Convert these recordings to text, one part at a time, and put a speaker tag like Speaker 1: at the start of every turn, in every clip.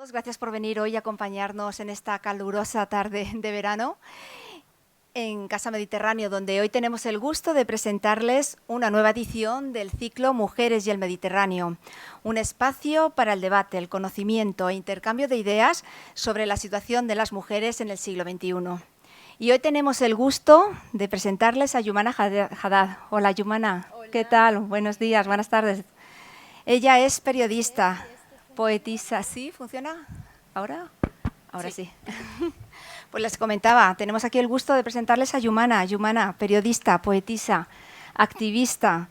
Speaker 1: todos, gracias por venir hoy a acompañarnos en esta calurosa tarde de verano en Casa Mediterráneo, donde hoy tenemos el gusto de presentarles una nueva edición del ciclo Mujeres y el Mediterráneo, un espacio para el debate, el conocimiento e intercambio de ideas sobre la situación de las mujeres en el siglo XXI. Y hoy tenemos el gusto de presentarles a Yumana Haddad. Hola, Yumana.
Speaker 2: Hola.
Speaker 1: ¿Qué tal? Buenos días, buenas tardes. Ella es periodista, poetisa. ¿Sí? ¿Funciona? ¿Ahora? Ahora sí. Pues les comentaba, tenemos aquí el gusto de presentarles a Yumana. Yumana, periodista, poetisa, activista,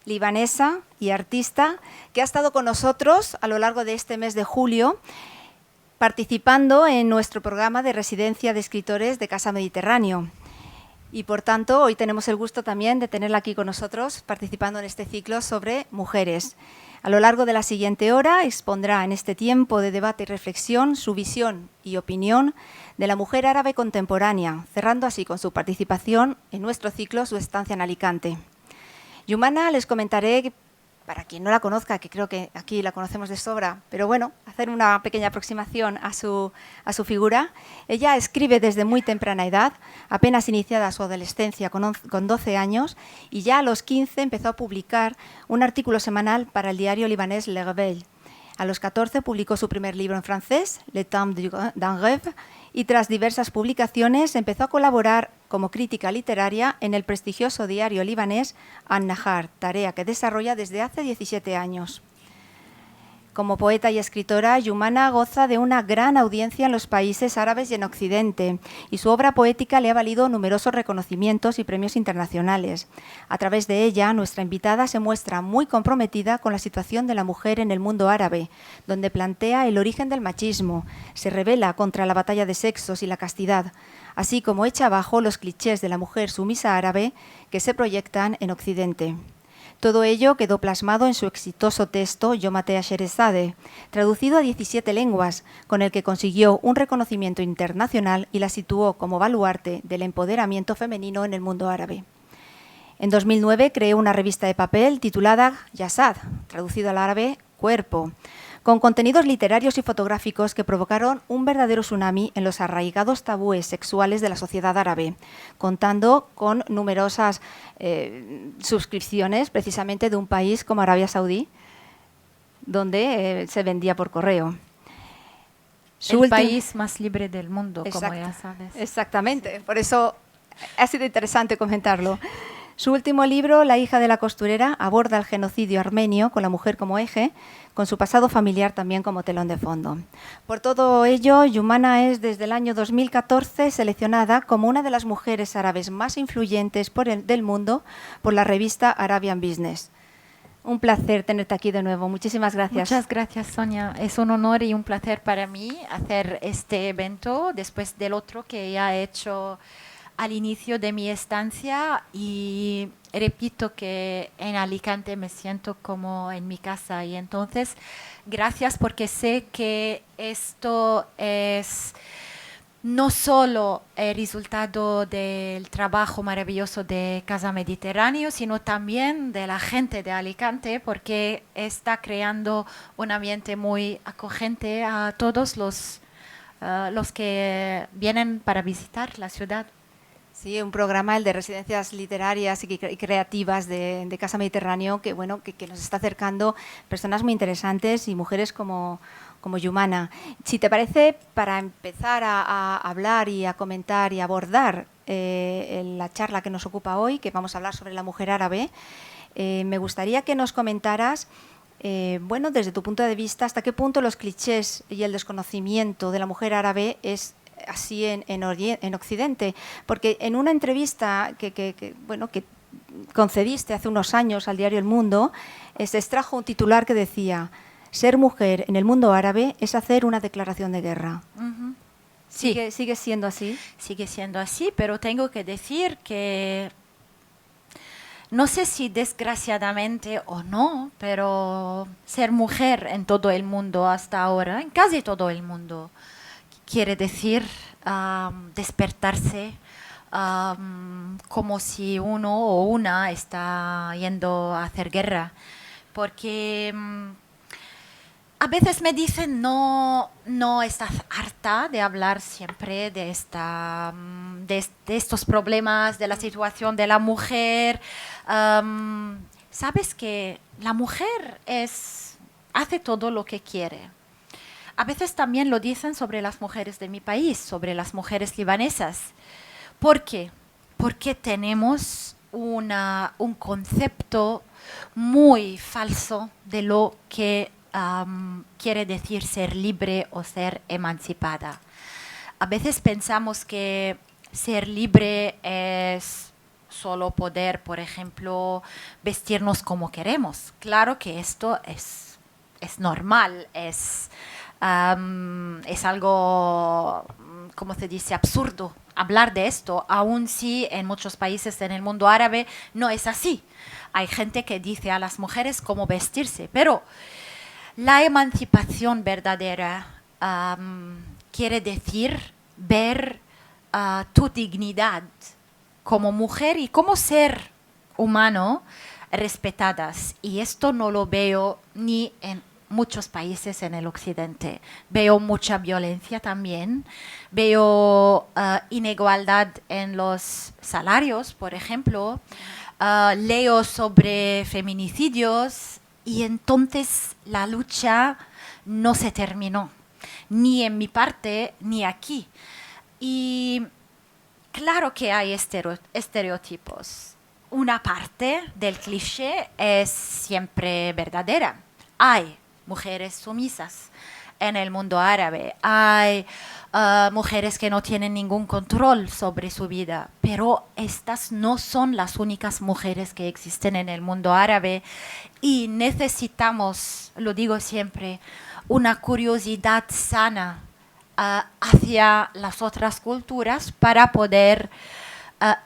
Speaker 1: libanesa y artista, que ha estado con nosotros a lo largo de este mes de julio, participando en nuestro programa de residencia de escritores de Casa Mediterráneo. Y por tanto, hoy tenemos el gusto también de tenerla aquí con nosotros, participando en este ciclo sobre mujeres. A lo largo de la siguiente hora expondrá en este tiempo de debate y reflexión su visión y opinión de la mujer árabe contemporánea, cerrando así con su participación en nuestro ciclo su estancia en Alicante. Yumana, les comentaré, para quien no la conozca, que creo que aquí la conocemos de sobra, pero bueno, hacer una pequeña aproximación a su figura. Ella escribe desde muy temprana edad, apenas iniciada su adolescencia con 12 años, y ya a los 15 empezó a publicar un artículo semanal para el diario libanés Le Réveil. A los 14 publicó su primer libro en francés, Le Temps d'un rêve, y tras diversas publicaciones empezó a colaborar como crítica literaria en el prestigioso diario libanés An-Nahar, tarea que desarrolla desde hace 17 años. Como poeta y escritora, Yumana goza de una gran audiencia en los países árabes y en Occidente, y su obra poética le ha valido numerosos reconocimientos y premios internacionales. A través de ella, nuestra invitada se muestra muy comprometida con la situación de la mujer en el mundo árabe, donde plantea el origen del machismo, se revela contra la batalla de sexos y la castidad, así como echa abajo los clichés de la mujer sumisa árabe que se proyectan en Occidente. Todo ello quedó plasmado en su exitoso texto Yo maté a Sherezade, traducido a 17 lenguas, con el que consiguió un reconocimiento internacional y la situó como baluarte del empoderamiento femenino en el mundo árabe. En 2009 creó una revista de papel titulada Jasad, traducido al árabe Cuerpo, con contenidos literarios y fotográficos que provocaron un verdadero tsunami en los arraigados tabúes sexuales de la sociedad árabe, contando con numerosas suscripciones precisamente de un país como Arabia Saudí, donde se vendía por correo.
Speaker 2: El país más libre del mundo, como ya sabes.
Speaker 1: Exactamente, sí. Por eso ha sido interesante comentarlo. Su último libro, La hija de la costurera, aborda el genocidio armenio con la mujer como eje, con su pasado familiar también como telón de fondo. Por todo ello, Yumana es desde el año 2014 seleccionada como una de las mujeres árabes más influyentes del mundo por la revista Arabian Business. Un placer tenerte aquí de nuevo. Muchísimas gracias.
Speaker 2: Muchas gracias, Sonia. Es un honor y un placer para mí hacer este evento después del otro que ya he hecho al inicio de mi estancia, y repito que en Alicante me siento como en mi casa, y entonces gracias, porque sé que esto es no solo el resultado del trabajo maravilloso de Casa Mediterráneo, sino también de la gente de Alicante, porque está creando un ambiente muy acogente a todos los que vienen para visitar la ciudad.
Speaker 1: Sí, un programa, el de residencias literarias y creativas de Casa Mediterráneo, que bueno, que nos está acercando personas muy interesantes y mujeres como Yumana. Si te parece, para empezar a hablar y a comentar y abordar la charla que nos ocupa hoy, que vamos a hablar sobre la mujer árabe, me gustaría que nos comentaras, bueno, desde tu punto de vista, hasta qué punto los clichés y el desconocimiento de la mujer árabe es así en Occidente, porque en una entrevista que concediste hace unos años al diario El Mundo, se extrajo un titular que decía: ser mujer en el mundo árabe es hacer una declaración de guerra.
Speaker 2: Uh-huh. Sí.
Speaker 1: ¿Sigue siendo así?
Speaker 2: Sigue siendo así, pero tengo que decir que no sé si desgraciadamente o no, pero ser mujer en todo el mundo hasta ahora, en casi todo el mundo, quiere decir despertarse como si uno o una está yendo a hacer guerra, porque A veces me dicen, no, no estás harta de hablar siempre de estos problemas, de la situación de la mujer. Sabes que la mujer hace todo lo que quiere. A veces también lo dicen sobre las mujeres de mi país, sobre las mujeres libanesas. ¿Por qué? Porque tenemos un concepto muy falso de lo que quiere decir ser libre o ser emancipada. A veces pensamos que ser libre es solo poder, por ejemplo, vestirnos como queremos. Claro que esto es normal, es algo, ¿cómo se dice?, absurdo hablar de esto, aun si en muchos países en el mundo árabe no es así. Hay gente que dice a las mujeres cómo vestirse, pero la emancipación verdadera quiere decir ver tu dignidad como mujer y como ser humano respetadas. Y esto no lo veo ni en muchos países en el occidente. Veo mucha violencia también. Veo inigualdad en los salarios, por ejemplo. Leo sobre feminicidios. Y entonces la lucha no se terminó, ni en mi parte, ni aquí. Y claro que hay estereotipos. Una parte del cliché es siempre verdadera. Hay mujeres sumisas en el mundo árabe. Hay mujeres que no tienen ningún control sobre su vida, pero estas no son las únicas mujeres que existen en el mundo árabe y necesitamos, lo digo siempre, una curiosidad sana hacia las otras culturas para poder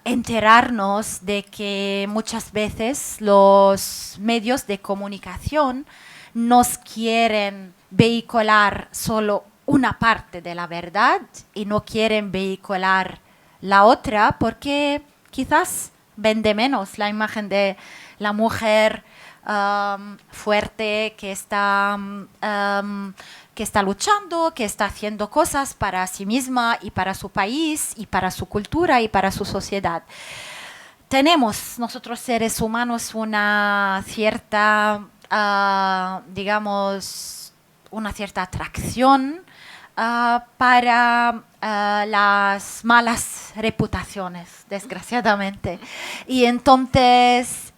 Speaker 2: enterarnos de que muchas veces los medios de comunicación nos quieren vehicular solo una parte de la verdad y no quieren vehicular la otra porque quizás vende menos la imagen de la mujer fuerte que está luchando, que está haciendo cosas para sí misma y para su país y para su cultura y para su sociedad. Tenemos nosotros seres humanos una cierta, digamos, una cierta atracción para las malas reputaciones, desgraciadamente. Y entonces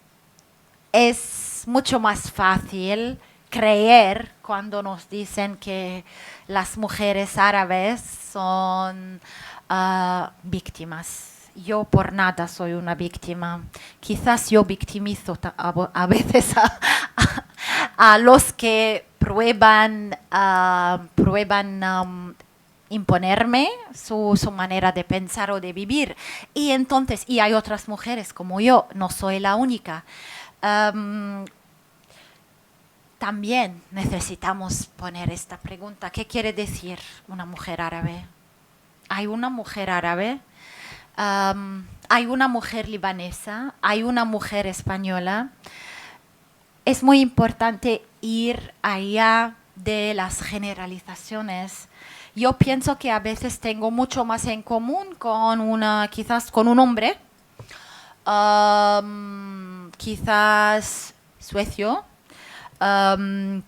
Speaker 2: es mucho más fácil creer cuando nos dicen que las mujeres árabes son víctimas. Yo por nada soy una víctima. Quizás yo victimizo a veces a los que prueban imponerme su manera de pensar o de vivir. Y entonces, y hay otras mujeres como yo, no soy la única. También necesitamos poner esta pregunta. ¿Qué quiere decir una mujer árabe? ¿Hay una mujer árabe? ¿Hay una mujer libanesa? ¿Hay una mujer española? Es muy importante ir allá de las generalizaciones. Yo pienso que a veces tengo mucho más en común quizás con un hombre, quizás suecio,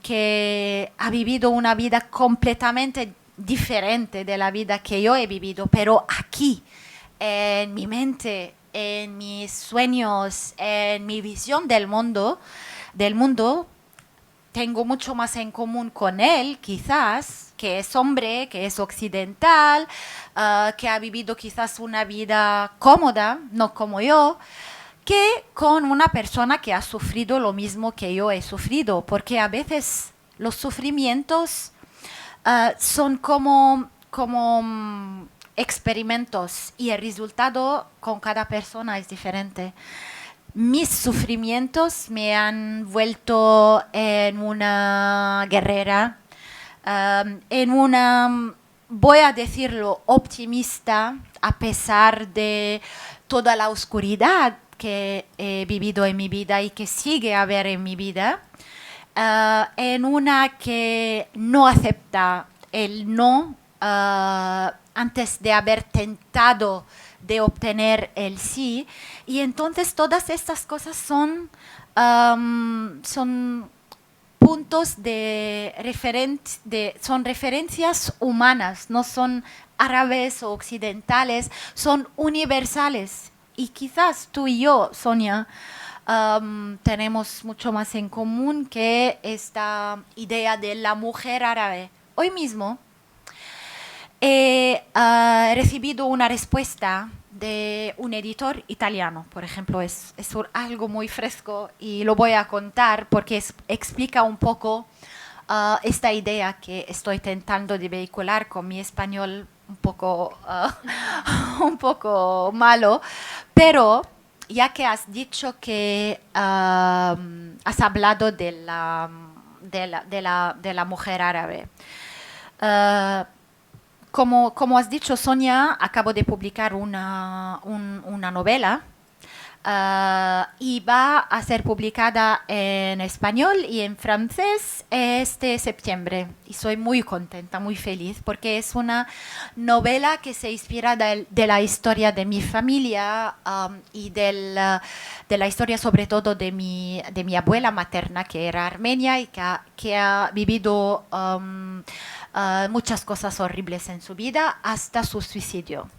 Speaker 2: que ha vivido una vida completamente diferente de la vida que yo he vivido, pero aquí, en mi mente, en mis sueños, en mi visión del mundo, tengo mucho más en común con él, quizás, que es hombre, que es occidental, que ha vivido quizás una vida cómoda, no como yo, que con una persona que ha sufrido lo mismo que yo he sufrido, porque a veces los sufrimientos son como experimentos y el resultado con cada persona es diferente. Mis sufrimientos me han vuelto en una guerrera, en una, voy a decirlo, optimista, a pesar de toda la oscuridad que he vivido en mi vida y que sigue a haber en mi vida. en una que no acepta el no antes de haber tentado de obtener el sí. Y entonces todas estas cosas son puntos son referencias humanas, no son árabes o occidentales, son universales. Y quizás tú y yo, Sonia, tenemos mucho más en común que esta idea de la mujer árabe. Hoy mismo he recibido una respuesta de un editor italiano, por ejemplo, es algo muy fresco y lo voy a contar porque explica un poco esta idea que estoy intentando de vehicular con mi español un poco malo, pero ya que has dicho que has hablado de la mujer árabe, como has dicho, Sonia, acabo de publicar una novela y va a ser publicada en español y en francés este septiembre. Y soy muy contenta, muy feliz, porque es una novela que se inspira de la historia de mi familia y de la historia sobre todo de mi abuela materna, que era armenia y que ha vivido muchas cosas horribles en su vida hasta su suicidio.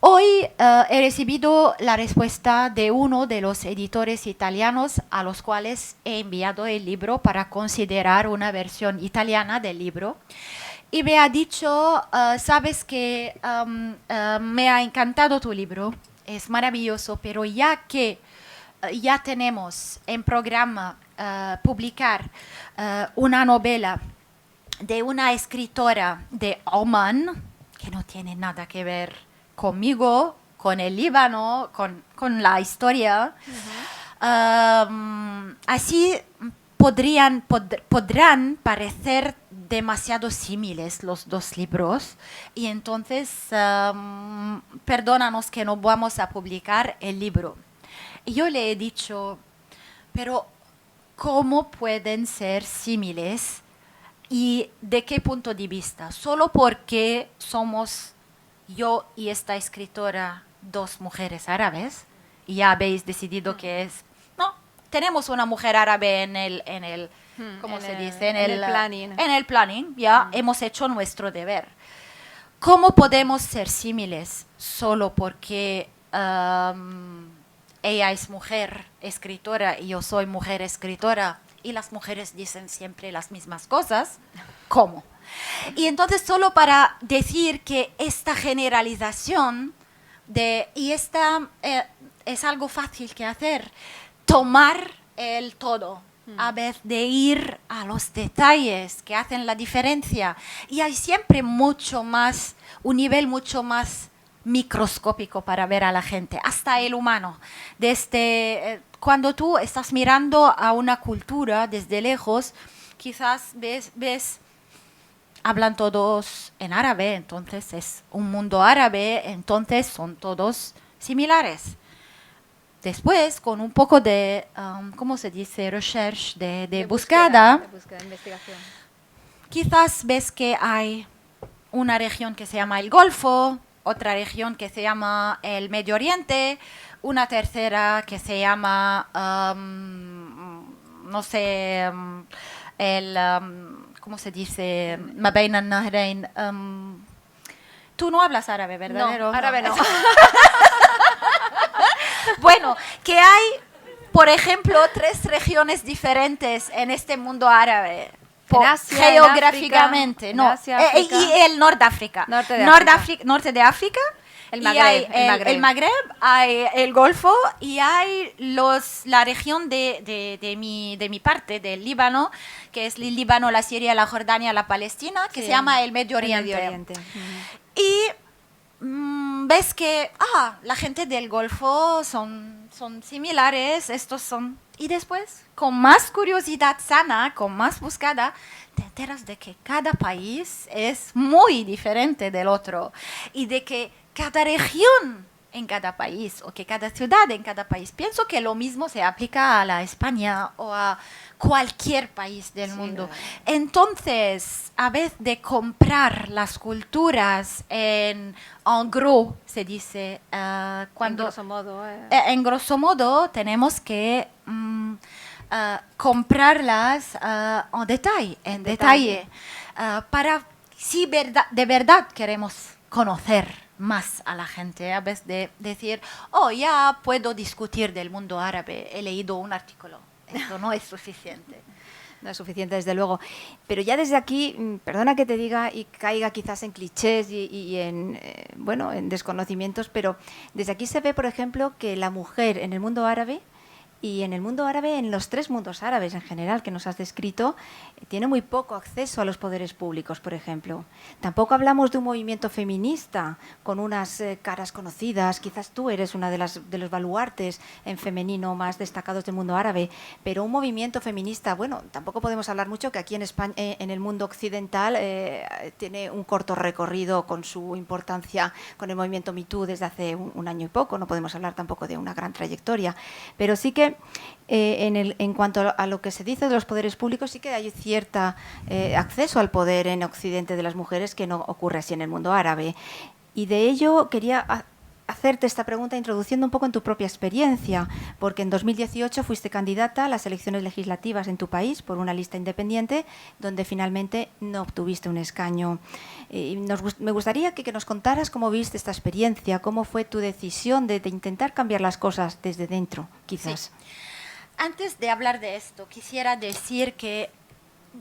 Speaker 2: Hoy he recibido la respuesta de uno de los editores italianos a los cuales he enviado el libro para considerar una versión italiana del libro. Y me ha dicho, sabes que me ha encantado tu libro, es maravilloso, pero ya que ya tenemos en programa publicar una novela de una escritora de Oman, que no tiene nada que ver conmigo, con el Líbano, con la historia. Así podrán parecer demasiado similares los dos libros y entonces perdónanos que no vamos a publicar el libro. Y yo le he dicho, pero ¿cómo pueden ser similares y de qué punto de vista? Solo porque somos yo y esta escritora dos mujeres árabes y ya habéis decidido que es no, tenemos una mujer árabe en el ¿cómo se dice?
Speaker 1: En el planning.
Speaker 2: En el planning, ya hemos hecho nuestro deber. ¿Cómo podemos ser similares solo porque ella es mujer escritora y yo soy mujer escritora y las mujeres dicen siempre las mismas cosas? ¿Cómo? Y entonces solo para decir que esta generalización es algo fácil que hacer, tomar el todo, a vez de ir a los detalles que hacen la diferencia. Y hay siempre un nivel mucho más microscópico para ver a la gente, hasta el humano. Cuando tú estás mirando a una cultura desde lejos, quizás ves hablan todos en árabe, entonces es un mundo árabe, entonces son todos similares. Después, con un poco de, ¿cómo se dice? Research, de búsqueda,
Speaker 1: investigación.
Speaker 2: Quizás ves que hay una región que se llama el Golfo, otra región que se llama el Medio Oriente, una tercera que se llama, no sé, ¿cómo se dice? Ma baina an-nahrain. Tú no hablas árabe, ¿verdad?
Speaker 1: No, árabe no.
Speaker 2: Bueno, que hay, por ejemplo, 3 regiones diferentes en este mundo árabe.
Speaker 1: En Asia,
Speaker 2: geográficamente,
Speaker 1: en
Speaker 2: no.
Speaker 1: Asia, África.
Speaker 2: Y el Norte-África. Norte de África.
Speaker 1: El Magreb,
Speaker 2: y hay el Magreb, hay el Golfo y hay la región de mi parte, del Líbano, que es el Líbano, la Siria, la Jordania, la Palestina, que se llama el Medio Oriente. Y ves que la gente del Golfo son similares, estos son... Y después, con más curiosidad sana, con más búsqueda, te enteras de que cada país es muy diferente del otro y de que cada región en cada país o que cada ciudad en cada país. Pienso que lo mismo se aplica a la España o a cualquier país del mundo. Entonces, a vez de comprar las culturas en gros, se dice, cuando... En grosso modo, tenemos que comprarlas en detalle. Para si de verdad queremos conocer más a la gente, a vez de decir, ya puedo discutir del mundo árabe, he leído un artículo. Eso no es suficiente.
Speaker 1: No es suficiente, desde luego. Pero ya desde aquí, perdona que te diga y caiga quizás en clichés y en desconocimientos, pero desde aquí se ve, por ejemplo, que la mujer en el mundo árabe y en el mundo árabe, en los 3 mundos árabes en general que nos has descrito, tiene muy poco acceso a los poderes públicos, por ejemplo. Tampoco hablamos de un movimiento feminista con unas caras conocidas. Quizás tú eres una de los baluartes en femenino más destacados del mundo árabe, pero un movimiento feminista, bueno, tampoco podemos hablar mucho que aquí en España, en el mundo occidental, tiene un corto recorrido con su importancia con el movimiento Me Too desde hace un año y poco. No podemos hablar tampoco de una gran trayectoria, pero sí que en cuanto a lo que se dice de los poderes públicos, sí que hay cierto acceso al poder en Occidente de las mujeres que no ocurre así en el mundo árabe. Y de ello quería hacerte esta pregunta introduciendo un poco en tu propia experiencia, porque en 2018 fuiste candidata a las elecciones legislativas en tu país por una lista independiente, donde finalmente no obtuviste un escaño. Me gustaría que nos contaras cómo viste esta experiencia, cómo fue tu decisión de intentar cambiar las cosas desde dentro, quizás.
Speaker 2: Sí. Antes de hablar de esto, quisiera decir que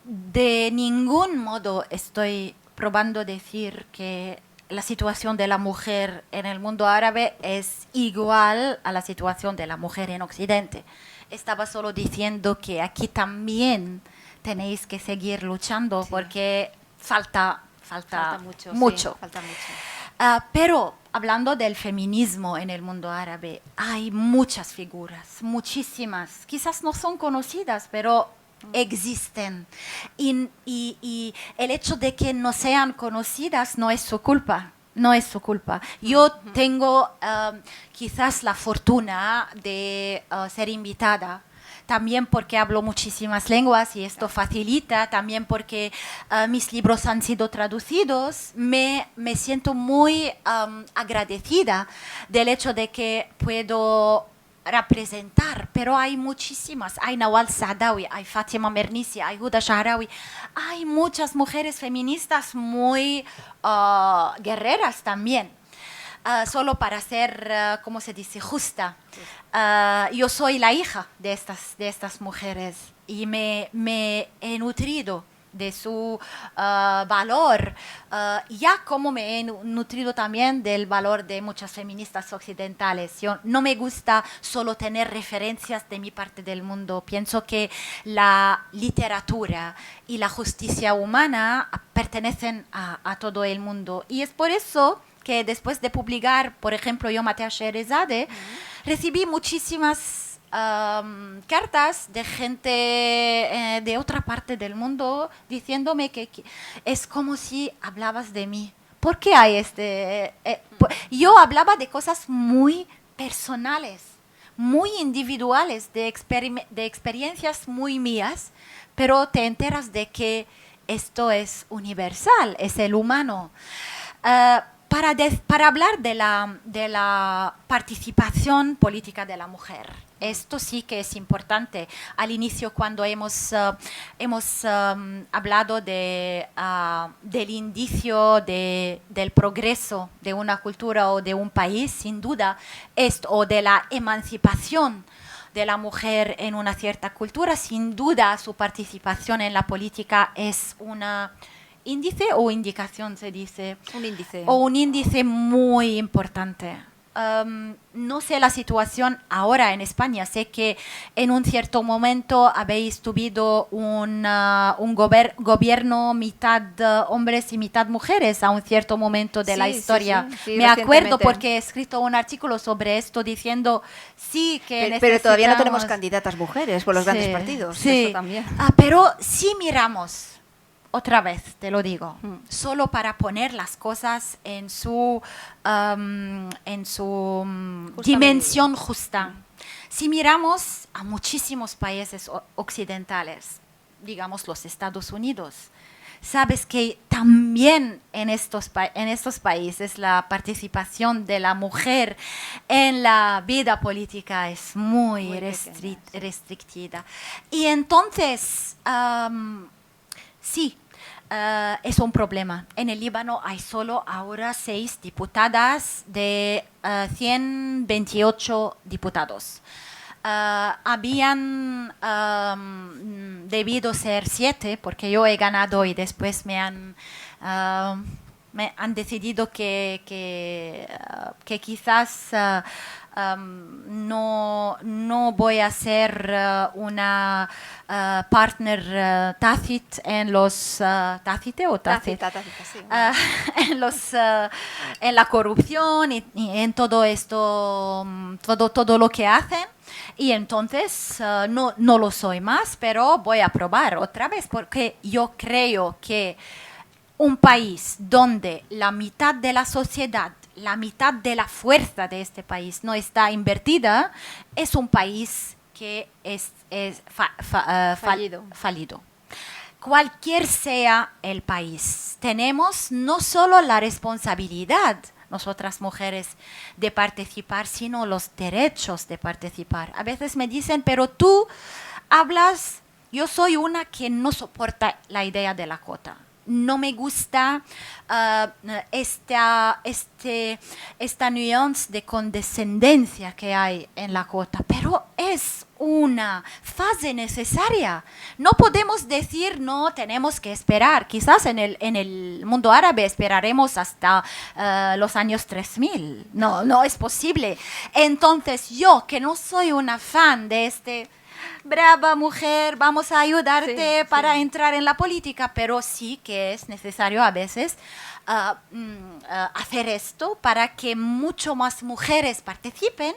Speaker 2: de ningún modo estoy probando decir que la situación de la mujer en el mundo árabe es igual a la situación de la mujer en Occidente. Estaba solo diciendo que aquí también tenéis que seguir luchando, porque falta mucho.
Speaker 1: Sí, falta mucho.
Speaker 2: Pero hablando del feminismo en el mundo árabe, hay muchas figuras, muchísimas. Quizás no son conocidas, pero existen. Y el hecho de que no sean conocidas no es su culpa. No es su culpa. Yo tengo quizás la fortuna de ser invitada, también porque hablo muchísimas lenguas y esto facilita, también porque mis libros han sido traducidos. Me siento muy agradecida del hecho de que puedo representar, pero hay muchísimas. Hay Nawal Saadawi, hay Fatima Mernissi, hay Huda Shahrawi. Hay muchas mujeres feministas muy guerreras también. Solo para ser, ¿cómo se dice?, justa. Yo soy la hija de estas mujeres y me he nutrido de su valor, ya como me he nutrido también del valor de muchas feministas occidentales. Yo no me gusta solo tener referencias de mi parte del mundo. Pienso que la literatura y la justicia humana pertenecen a todo el mundo. Y es por eso que después de publicar, por ejemplo, Yo maté a Scheherazade, recibí muchísimas cartas de gente de otra parte del mundo diciéndome que es como si hablabas de mí. ¿Por qué hay yo hablaba de cosas muy personales, muy individuales, de experiencias muy mías, pero te enteras de que esto es universal, es el humano. Para hablar de la participación política de la mujer, esto sí que es importante. Al inicio, cuando hemos hablado del indicio del progreso de una cultura o de un país, sin duda, o de la emancipación de la mujer en una cierta cultura, sin duda su participación en la política es una índice o indicación, se dice.
Speaker 1: Un índice.
Speaker 2: O un índice muy importante. No sé la situación ahora en España. Sé que en un cierto momento habéis tenido un gobierno mitad hombres y mitad mujeres a un cierto momento de la historia.
Speaker 1: Sí,
Speaker 2: me acuerdo porque he escrito un artículo sobre esto diciendo sí que
Speaker 1: pero todavía no tenemos candidatas mujeres por los grandes partidos.
Speaker 2: Sí.
Speaker 1: Eso también.
Speaker 2: Pero si miramos otra vez te lo digo, solo para poner las cosas en su dimensión justa. Si miramos a muchísimos países occidentales, digamos los Estados Unidos, sabes que también en estos países la participación de la mujer en la vida política es muy restrictiva. Y entonces, sí, es un problema. En el Líbano hay solo ahora 6 diputadas de 128 diputados. Habían debido ser 7 porque yo he ganado y después me han decidido que quizás no voy a ser una partner tácit en los tácite o tácit,
Speaker 1: sí.
Speaker 2: En la corrupción y en todo esto, todo lo que hacen. Y entonces no lo soy más, pero voy a probar otra vez porque yo creo que un país donde la mitad de la sociedad, la mitad de la fuerza de este país no está invertida, es un país que es fallido. Cualquier sea el país, tenemos no solo la responsabilidad, nosotras mujeres, de participar, sino los derechos de participar. A veces me dicen, pero tú hablas, yo soy una que no soporta la idea de la cuota. No me gusta esta nuance de condescendencia que hay en la cuota, pero es una fase necesaria. No podemos decir, no, tenemos que esperar. Quizás en el mundo árabe esperaremos hasta los años 3000. No es posible. Entonces yo, que no soy una fan de brava mujer, vamos a ayudarte para entrar en la política, pero sí que es necesario a veces hacer esto para que mucho más mujeres participen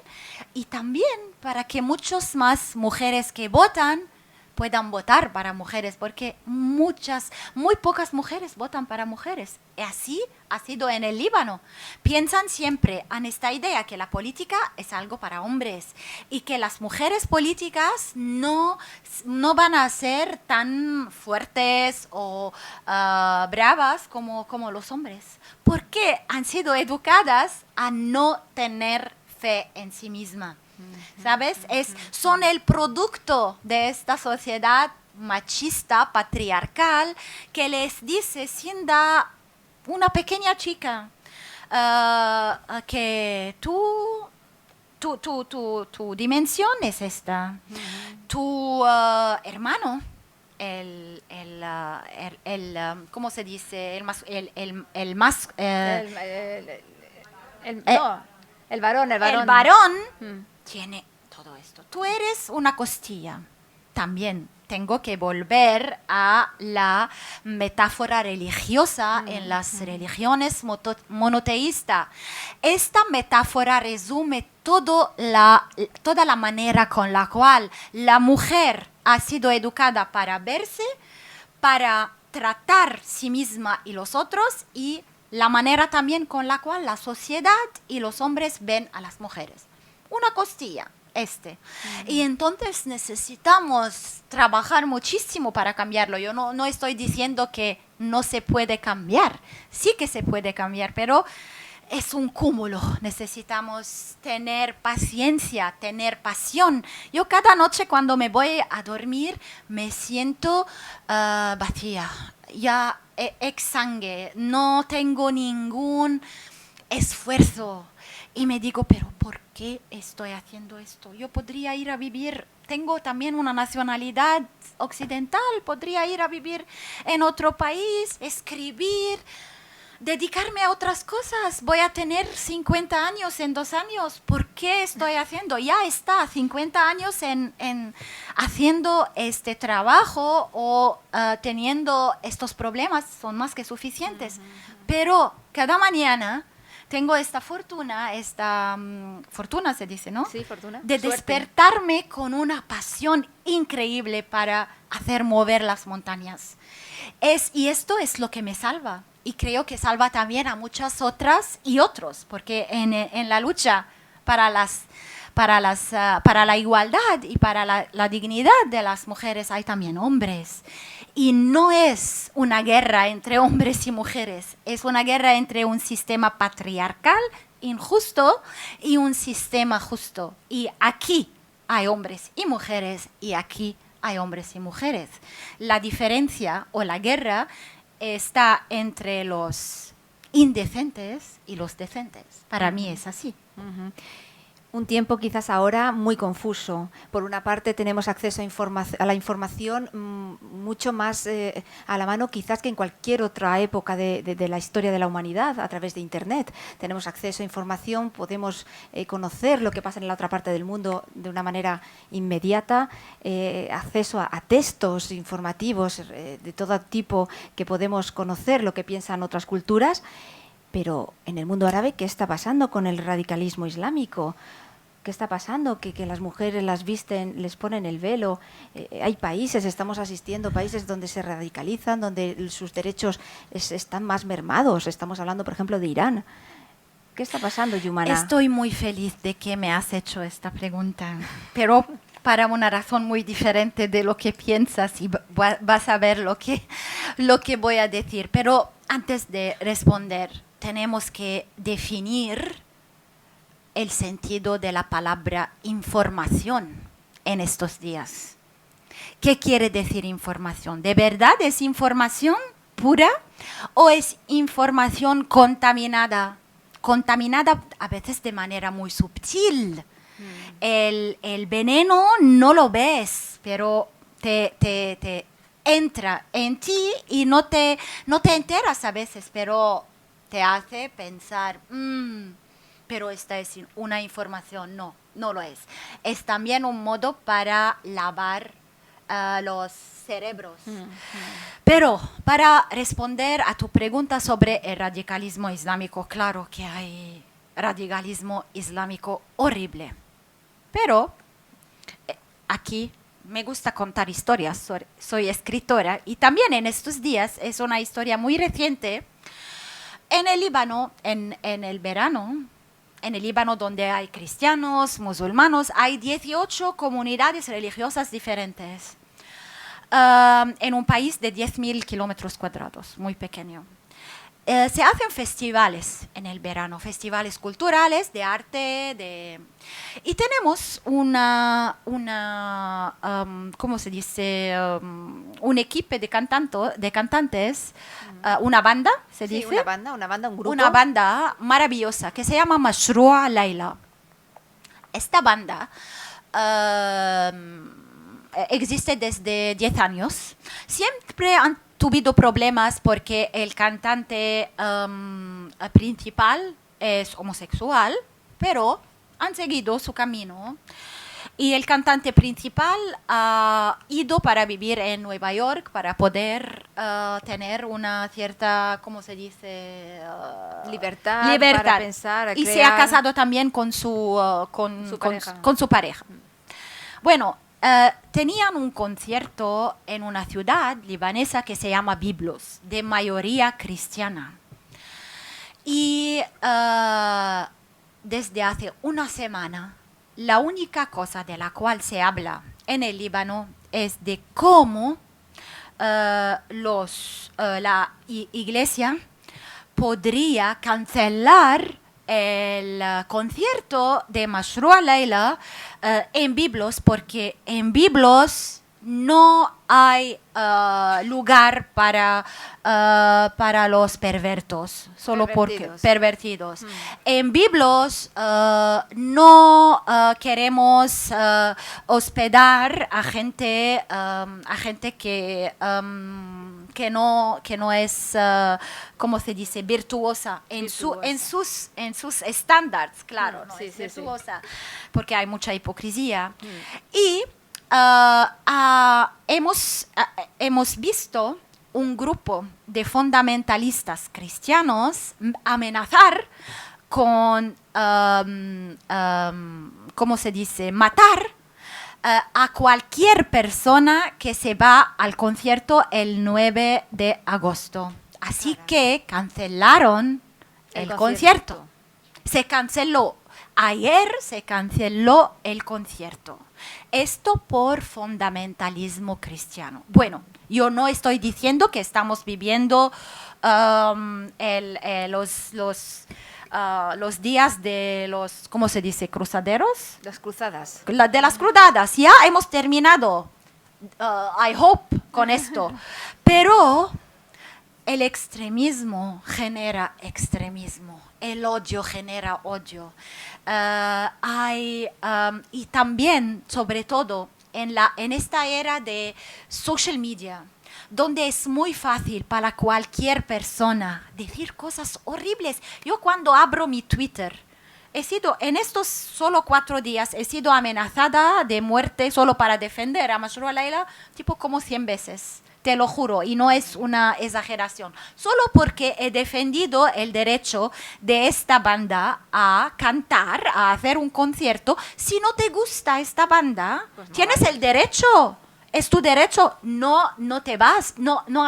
Speaker 2: y también para que muchas más mujeres que votan puedan votar para mujeres, porque muy pocas mujeres votan para mujeres. Y así ha sido en el Líbano. Piensan siempre en esta idea que la política es algo para hombres y que las mujeres políticas no van a ser tan fuertes o bravas como los hombres, porque han sido educadas a no tener fe en sí misma. ¿Sabes? Son el producto de esta sociedad machista, patriarcal, que les dice, siendo una pequeña chica, que tu dimensión es esta. Tu hermano, ¿cómo se dice?
Speaker 1: El varón.
Speaker 2: El varón tiene todo esto. Tú eres una costilla. También tengo que volver a la metáfora religiosa en las religiones monoteístas. Esta metáfora resume toda la manera con la cual la mujer ha sido educada para verse, para tratar sí misma y los otros, y la manera también con la cual la sociedad y los hombres ven a las mujeres. Una costilla, Y entonces necesitamos trabajar muchísimo para cambiarlo. Yo no estoy diciendo que no se puede cambiar. Sí que se puede cambiar, pero es un cúmulo. Necesitamos tener paciencia, tener pasión. Yo cada noche cuando me voy a dormir me siento vacía. Ya exsangue, no tengo ningún esfuerzo y me digo, pero ¿por qué estoy haciendo esto? Yo podría ir a vivir, tengo también una nacionalidad occidental, podría ir a vivir en otro país, escribir, dedicarme a otras cosas. Voy a tener 50 años en 2 años. ¿Por qué estoy haciendo? Ya está, 50 años en haciendo este trabajo o teniendo estos problemas son más que suficientes. Pero cada mañana tengo esta fortuna se dice, ¿no?
Speaker 1: Sí, Fortuna.
Speaker 2: De
Speaker 1: Suerte.
Speaker 2: despertarme con una pasión increíble para hacer mover las montañas. Y esto es lo que me salva. Y creo que salva también a muchas otras y otros, porque en la lucha para la igualdad y para la dignidad de las mujeres hay también hombres. Y no es una guerra entre hombres y mujeres, es una guerra entre un sistema patriarcal injusto y un sistema justo. Y aquí hay hombres y mujeres y aquí hay hombres y mujeres. La diferencia o la guerra está entre los indecentes y los decentes. Para mí es así.
Speaker 1: Uh-huh. Un tiempo quizás ahora muy confuso. Por una parte tenemos acceso a la información mucho más a la mano quizás que en cualquier otra época de la historia de la humanidad a través de Internet. Tenemos acceso a información, podemos conocer lo que pasa en la otra parte del mundo de una manera inmediata, acceso a textos informativos de todo tipo que podemos conocer lo que piensan otras culturas. Pero en el mundo árabe, ¿qué está pasando con el radicalismo islámico? ¿Qué está pasando? Que las mujeres las visten, les ponen el velo. Hay países, estamos asistiendo a países donde se radicalizan, donde sus derechos están más mermados. Estamos hablando, por ejemplo, de Irán. ¿Qué está pasando, Yumana?
Speaker 2: Estoy muy feliz de que me has hecho esta pregunta, pero para una razón muy diferente de lo que piensas y vas a ver lo que voy a decir. Pero antes de responder, tenemos que definir el sentido de la palabra información en estos días. ¿Qué quiere decir información? ¿De verdad es información pura o es información contaminada? Contaminada a veces de manera muy sutil. El veneno no lo ves, pero te entra en ti y no te enteras a veces, pero te hace pensar, pero esta es una información. No lo es. Es también un modo para lavar los cerebros. Pero para responder a tu pregunta sobre el radicalismo islámico, claro que hay radicalismo islámico horrible. Pero aquí me gusta contar historias, soy escritora y también en estos días es una historia muy reciente. En el Líbano, en el verano, en el Líbano donde hay cristianos, musulmanes, hay 18 comunidades religiosas diferentes. En un país de 10.000 kilómetros cuadrados, muy pequeño. Se hacen festivales en el verano, festivales culturales, de arte, y tenemos ¿cómo se dice? Un equipo de cantantes, una banda, se dice.
Speaker 1: Sí, una banda, un grupo.
Speaker 2: Una banda maravillosa que se llama Mashrua Laila. Esta banda existe desde 10 años. Siempre han tenido problemas porque el cantante principal es homosexual, pero han seguido su camino. Y el cantante principal ha ido para vivir en Nueva York para poder tener una cierta, ¿cómo se dice?
Speaker 1: Libertad para pensar,
Speaker 2: y se ha casado también con su pareja. Bueno, tenían un concierto en una ciudad libanesa que se llama Biblos, de mayoría cristiana. Y desde hace una semana, la única cosa de la cual se habla en el Líbano es de cómo la iglesia podría cancelar el concierto de Mashrua Laila en Biblos, porque en Biblos no hay lugar para los pervertidos, solo porque pervertidos. En Biblos no queremos hospedar a gente que no es, ¿cómo se dice?, virtuosa en sus estándares, claro, no es virtuosa, porque hay mucha hipocresía. Y hemos visto un grupo de fundamentalistas cristianos amenazar con, ¿cómo se dice?, matar a cualquier persona que se va al concierto el 9 de agosto. Así que cancelaron el concierto. Se canceló. Ayer se canceló el concierto. Esto por fundamentalismo cristiano. Bueno, yo no estoy diciendo que estamos viviendo los días de los, ¿cómo se dice? ¿Cruzaderos?
Speaker 1: Las cruzadas.
Speaker 2: De las cruzadas. Ya hemos terminado, I hope, con esto. Pero el extremismo genera extremismo. El odio genera odio. Y también, sobre todo, en esta era de social media, donde es muy fácil para cualquier persona decir cosas horribles. Yo cuando abro mi Twitter, en estos solo 4 días, he sido amenazada de muerte solo para defender a Mashrou Leila, tipo como 100 veces. Te lo juro, y no es una exageración. Solo porque he defendido el derecho de esta banda a cantar, a hacer un concierto. Si no te gusta esta banda, pues no tienes el derecho. Es tu derecho. No te vas, no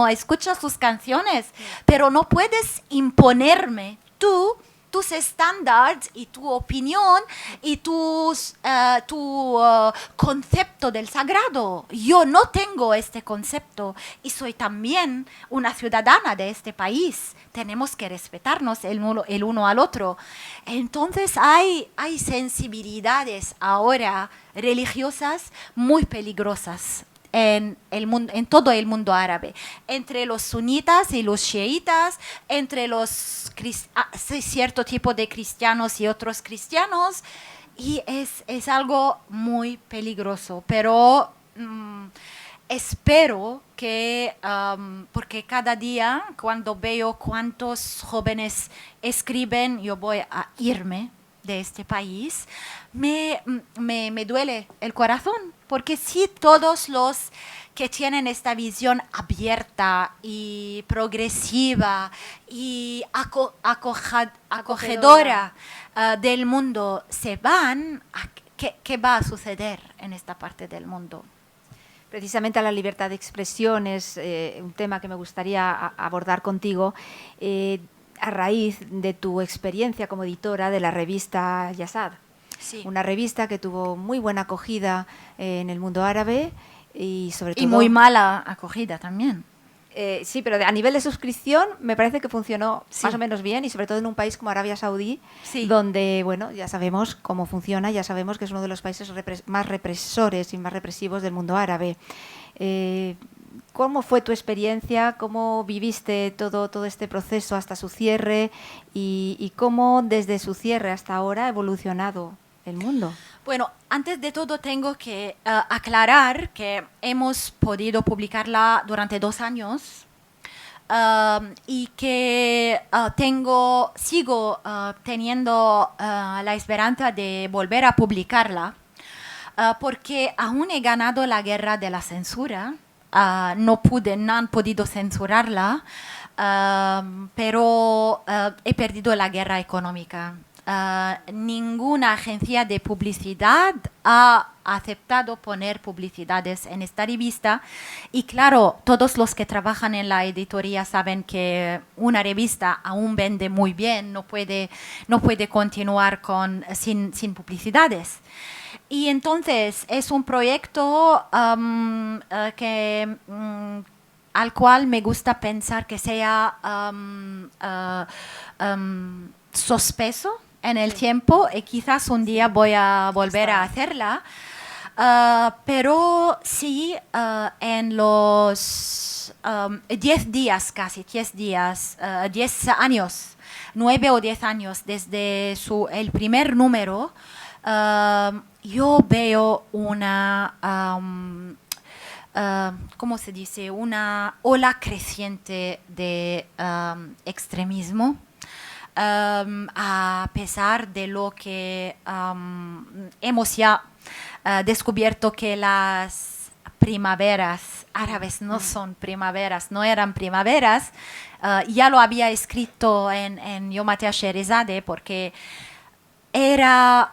Speaker 2: escuchas sus canciones, pero no puedes imponerme tus estándares y tu opinión y tu concepto del sagrado. Yo no tengo este concepto y soy también una ciudadana de este país. Tenemos que respetarnos el uno al otro. Entonces hay sensibilidades ahora religiosas muy peligrosas en todo el mundo árabe, entre los sunitas y los chiitas, entre los cierto tipo de cristianos y otros cristianos, y es algo muy peligroso, pero espero que, porque cada día cuando veo cuántos jóvenes escriben, yo voy a irme de este país, me duele el corazón, porque si todos los que tienen esta visión abierta y progresiva y acogedora del mundo se van, ¿qué va a suceder en esta parte del mundo?
Speaker 1: Precisamente la libertad de expresión es un tema que me gustaría abordar contigo. A raíz de tu experiencia como editora de la revista Yazad. Sí. Una revista que tuvo muy buena acogida en el mundo árabe y sobre todo...
Speaker 2: Y muy mala acogida también.
Speaker 1: Sí, pero a nivel de suscripción me parece que funcionó más o menos bien, y sobre todo en un país como Arabia Saudí, donde, bueno, ya sabemos cómo funciona, ya sabemos que es uno de los países más represores y más represivos del mundo árabe. ¿Cómo fue tu experiencia? ¿Cómo viviste todo este proceso hasta su cierre? ¿Y cómo desde su cierre hasta ahora ha evolucionado el mundo?
Speaker 2: Bueno, antes de todo tengo que aclarar que hemos podido publicarla durante 2 años y que sigo teniendo la esperanza de volver a publicarla porque aún he ganado la guerra de la censura. No han podido censurarla, pero he perdido la guerra económica. Ninguna agencia de publicidad ha aceptado poner publicidades en esta revista, y claro, todos los que trabajan en la editoría saben que una revista aún vende muy bien, no puede continuar sin publicidades. Y entonces es un proyecto al cual me gusta pensar que sea sospeso en el tiempo, y quizás un día voy a volver a hacerla. Pero sí, en los 10 días, casi 10 días, 10 años, 9 o 10 años desde el primer número, yo veo una, ¿cómo se dice?, una ola creciente de extremismo. A pesar de lo que hemos ya descubierto que las primaveras árabes no son primaveras, no eran primaveras. Ya lo había escrito en Yomate Sheherazade porque era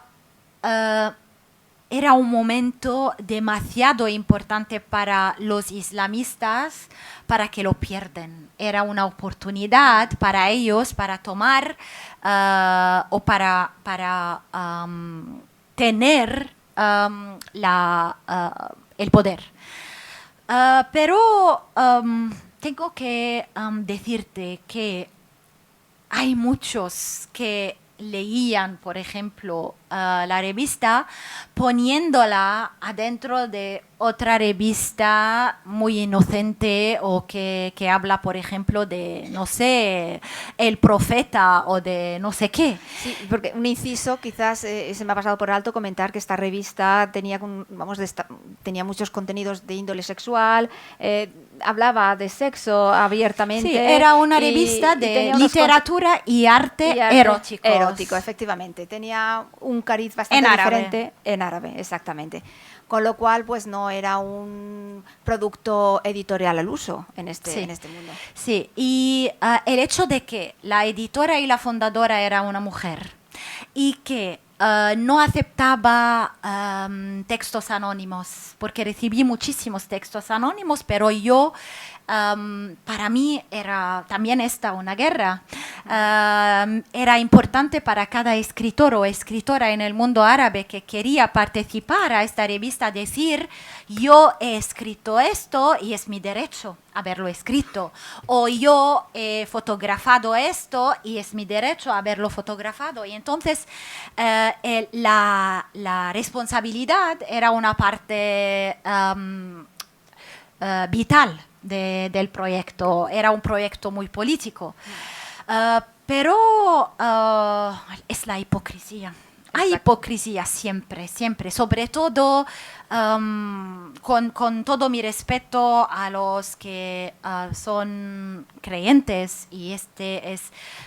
Speaker 2: un momento demasiado importante para los islamistas para que lo pierden. Era una oportunidad para ellos para tomar o para tener el poder. Pero tengo que decirte que hay muchos que leían, por ejemplo, la revista poniéndola adentro de otra revista muy inocente o que habla, por ejemplo, de, no sé, el profeta o de no sé qué.
Speaker 1: Sí, porque un inciso, quizás se me ha pasado por alto comentar que esta revista tenía, tenía muchos contenidos de índole sexual, hablaba de sexo abiertamente.
Speaker 2: Sí, era una revista de literatura y arte erótico.
Speaker 1: Erótico, efectivamente. Tenía un cariz bastante diferente en árabe, exactamente. Con lo cual, pues no era un producto editorial al uso en este mundo.
Speaker 2: Sí, y el hecho de que la editora y la fundadora era una mujer y que no aceptaba textos anónimos, porque recibí muchísimos textos anónimos, pero yo, para mí era también una guerra. Era importante para cada escritor o escritora en el mundo árabe que quería participar a esta revista decir, yo he escrito esto y es mi derecho haberlo escrito, o yo he fotografado esto y es mi derecho haberlo fotografado. Y entonces la responsabilidad era una parte vital del proyecto. Era un proyecto muy político. Pero es la hipocresía. Hay hipocresía siempre, siempre, sobre todo con todo mi respeto a los que son creyentes y este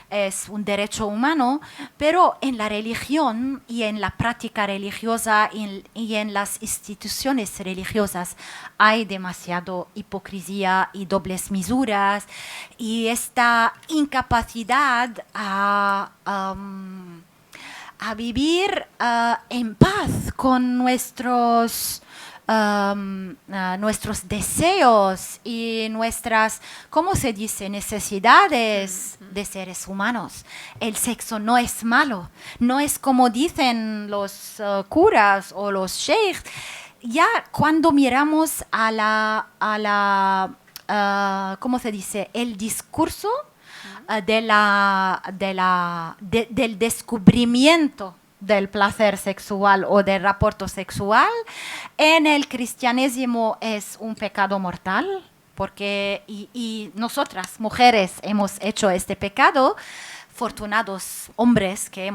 Speaker 2: es un derecho humano, pero en la religión y en la práctica religiosa y en las instituciones religiosas hay demasiado hipocresía y dobles misuras y esta incapacidad a vivir en paz con nuestros deseos y nuestras, ¿cómo se dice?, necesidades de seres humanos. El sexo no es malo, no es como dicen los curas o los sheikhs. Ya cuando miramos a la ¿cómo se dice?, el discurso del descubrimiento del placer sexual o del rapporto sexual, en el cristianismo es un pecado mortal, porque y nosotras, mujeres, hemos hecho este pecado. Fortunados hombres que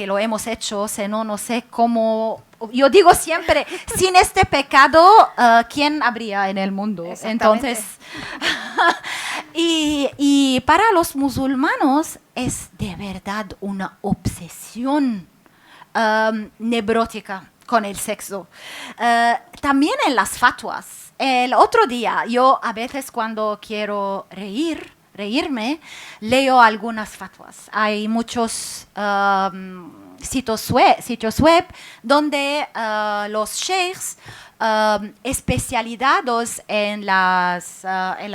Speaker 2: lo hemos hecho, si no, no sé cómo. Yo digo siempre, sin este pecado, ¿quién habría en el mundo? Entonces, y para los musulmanes es de verdad una obsesión nebrótica con el sexo. También en las fatwas. El otro día, yo a veces cuando quiero reírme, leo algunas fatwas. Hay muchos sitios web donde los sheikhs especializados en la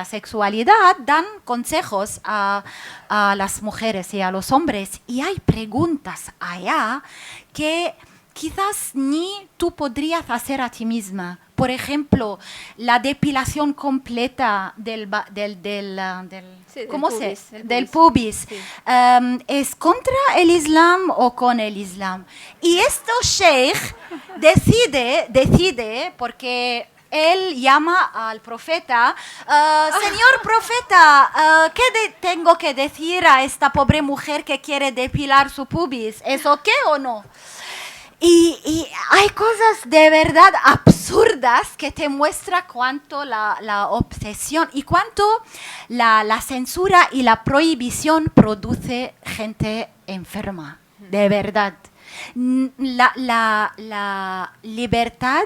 Speaker 2: sexualidad dan consejos a las mujeres y a los hombres. Y hay preguntas allá que quizás ni tú podrías hacer a ti misma. Por ejemplo, la depilación completa del pubis. Sí. ¿Es contra el Islam o con el Islam? Y esto sheikh decide porque él llama al profeta, señor profeta, ¿qué tengo que decir a esta pobre mujer que quiere depilar su pubis? ¿Es ok o no? Y hay cosas de verdad absurdas que te muestra cuánto la obsesión y cuánto la censura y la prohibición produce gente enferma, de verdad. La libertad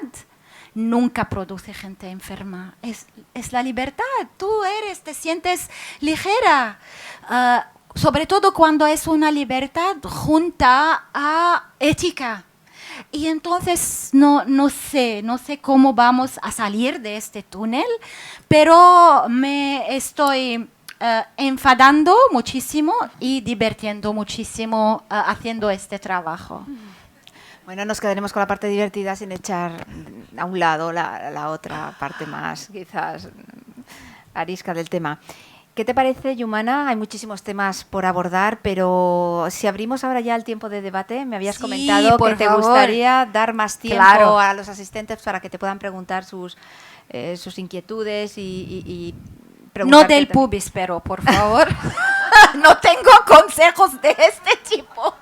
Speaker 2: nunca produce gente enferma. Es la libertad. Tú te sientes ligera. Sobre todo cuando es una libertad junta a ética. Y entonces no sé cómo vamos a salir de este túnel, pero me estoy enfadando muchísimo y divirtiendo muchísimo haciendo este trabajo.
Speaker 1: Bueno, nos quedaremos con la parte divertida sin echar a un lado la otra parte más, quizás, arisca del tema. ¿Qué te parece, Yumana? Hay muchísimos temas por abordar, pero si abrimos ahora ya el tiempo de debate, me habías comentado que te gustaría dar más tiempo a los asistentes para que te puedan preguntar sus inquietudes y
Speaker 2: no del pubis, pero por favor, no tengo consejos de este tipo.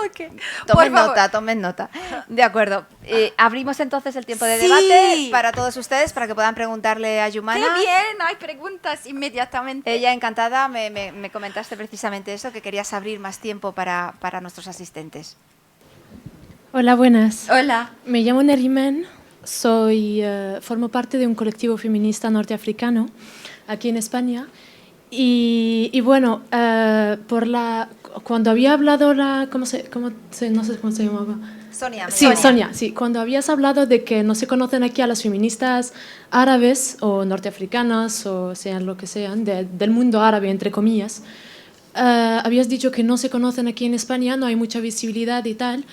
Speaker 2: Okay.
Speaker 1: Tomen nota. De acuerdo. Abrimos entonces el tiempo de debate para todos ustedes, para que puedan preguntarle a Yumana.
Speaker 2: ¡Qué bien! Hay preguntas inmediatamente.
Speaker 1: Ella encantada, me comentaste precisamente eso, que querías abrir más tiempo para nuestros asistentes.
Speaker 3: Hola, buenas.
Speaker 2: Hola.
Speaker 3: Me llamo Neriman, formo parte de un colectivo feminista norteafricano aquí en España. Y bueno, cuando había hablado no sé cómo se llamaba.
Speaker 1: Sonia.
Speaker 3: Sí, Sonia, sí. Cuando habías hablado de que no se conocen aquí a las feministas árabes o norteafricanas o sean lo que sean, del mundo árabe, entre comillas, habías dicho que no se conocen aquí en España, no hay mucha visibilidad y tal.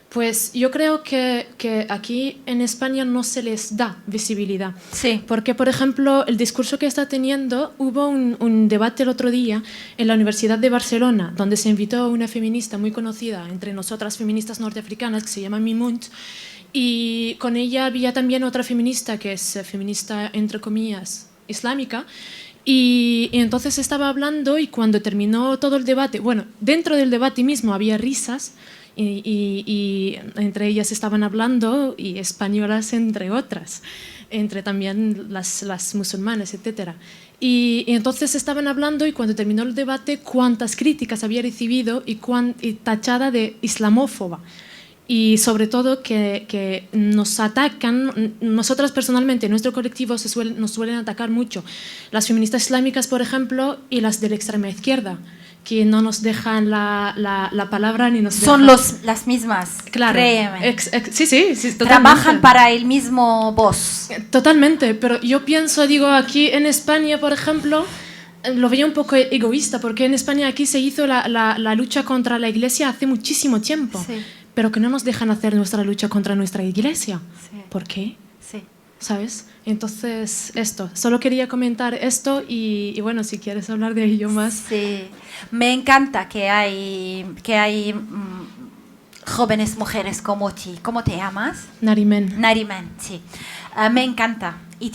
Speaker 3: Pues yo creo que aquí en España no se les da visibilidad.
Speaker 2: Sí.
Speaker 3: Porque, por ejemplo, el discurso que está teniendo, hubo un debate el otro día en la Universidad de Barcelona, donde se invitó a una feminista muy conocida entre nosotras feministas norteafricanas, que se llama Mimunt, y con ella había también otra feminista, que es feminista, entre comillas, islámica, y entonces estaba hablando y cuando terminó todo el debate, bueno, dentro del debate mismo había risas, y entre ellas estaban hablando y españolas entre otras, entre también las musulmanas, etc. Y entonces estaban hablando y cuando terminó el debate cuántas críticas había recibido y tachada de islamófoba. Y sobre todo que nos atacan, nosotras personalmente, en nuestro colectivo nos suelen atacar mucho las feministas islámicas, por ejemplo, y las de la extrema izquierda, que no nos dejan la palabra ni nos
Speaker 2: son
Speaker 3: dejan...
Speaker 2: las mismas,
Speaker 3: claro,
Speaker 2: créeme.
Speaker 3: Sí, totalmente.
Speaker 2: Trabajan para el mismo voz.
Speaker 3: Totalmente, pero yo pienso, digo, aquí en España, por ejemplo, lo veía un poco egoísta, porque en España aquí se hizo la lucha contra la Iglesia hace muchísimo tiempo,
Speaker 2: Sí.
Speaker 3: pero que no nos dejan hacer nuestra lucha contra nuestra Iglesia.
Speaker 2: Sí.
Speaker 3: ¿Por qué?
Speaker 2: Sí.
Speaker 3: ¿Sabes? Entonces, solo quería comentar esto y bueno, si quieres hablar de ello más.
Speaker 2: Sí, me encanta que hay jóvenes mujeres como ti. ¿Cómo te llamas?
Speaker 3: Narimen.
Speaker 2: Narimen, sí. Me encanta y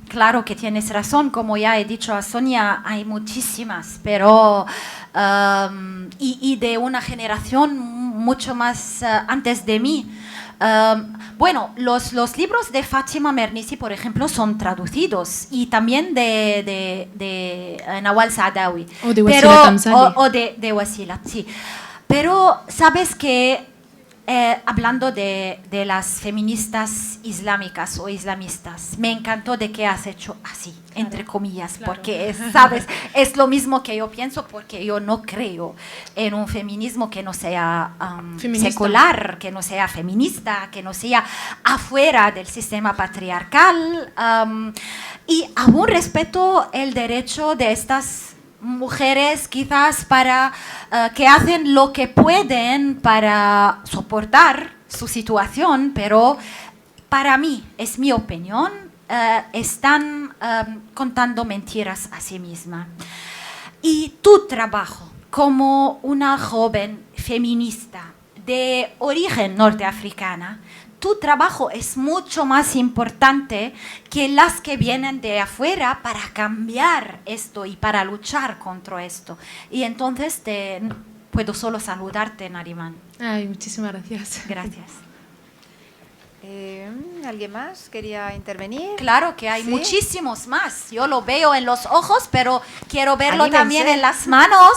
Speaker 2: claro que tienes razón, como ya he dicho a Sonia, hay muchísimas, pero y de una generación mucho más antes de mí. Bueno, los libros de Fátima Mernissi, por ejemplo, son traducidos y también de Nawal Saadawi.
Speaker 3: O de Wasila Kamsali.
Speaker 2: O de Wasila, sí. Pero, ¿sabes qué? Hablando de las feministas islámicas o islamistas, me encantó de que has hecho así, entre comillas,
Speaker 3: claro.
Speaker 2: porque, ¿sabes? Es lo mismo que yo pienso, porque yo no creo en un feminismo que no sea secular, que no sea feminista, que no sea afuera del sistema patriarcal, y aún respeto el derecho de estas mujeres quizás que hacen lo que pueden para soportar su situación, pero para mí, es mi opinión, están contando mentiras a sí misma. Y tu trabajo como una joven feminista de origen norteafricana, tu trabajo es mucho más importante que las que vienen de afuera para cambiar esto y para luchar contra esto. Y entonces puedo solo saludarte, Nariman.
Speaker 3: Ay, muchísimas gracias.
Speaker 2: Gracias.
Speaker 1: ¿Alguien más quería intervenir?
Speaker 2: Claro que hay muchísimos más. Yo lo veo en los ojos, pero quiero verlo
Speaker 1: Anímense.
Speaker 2: también en las manos.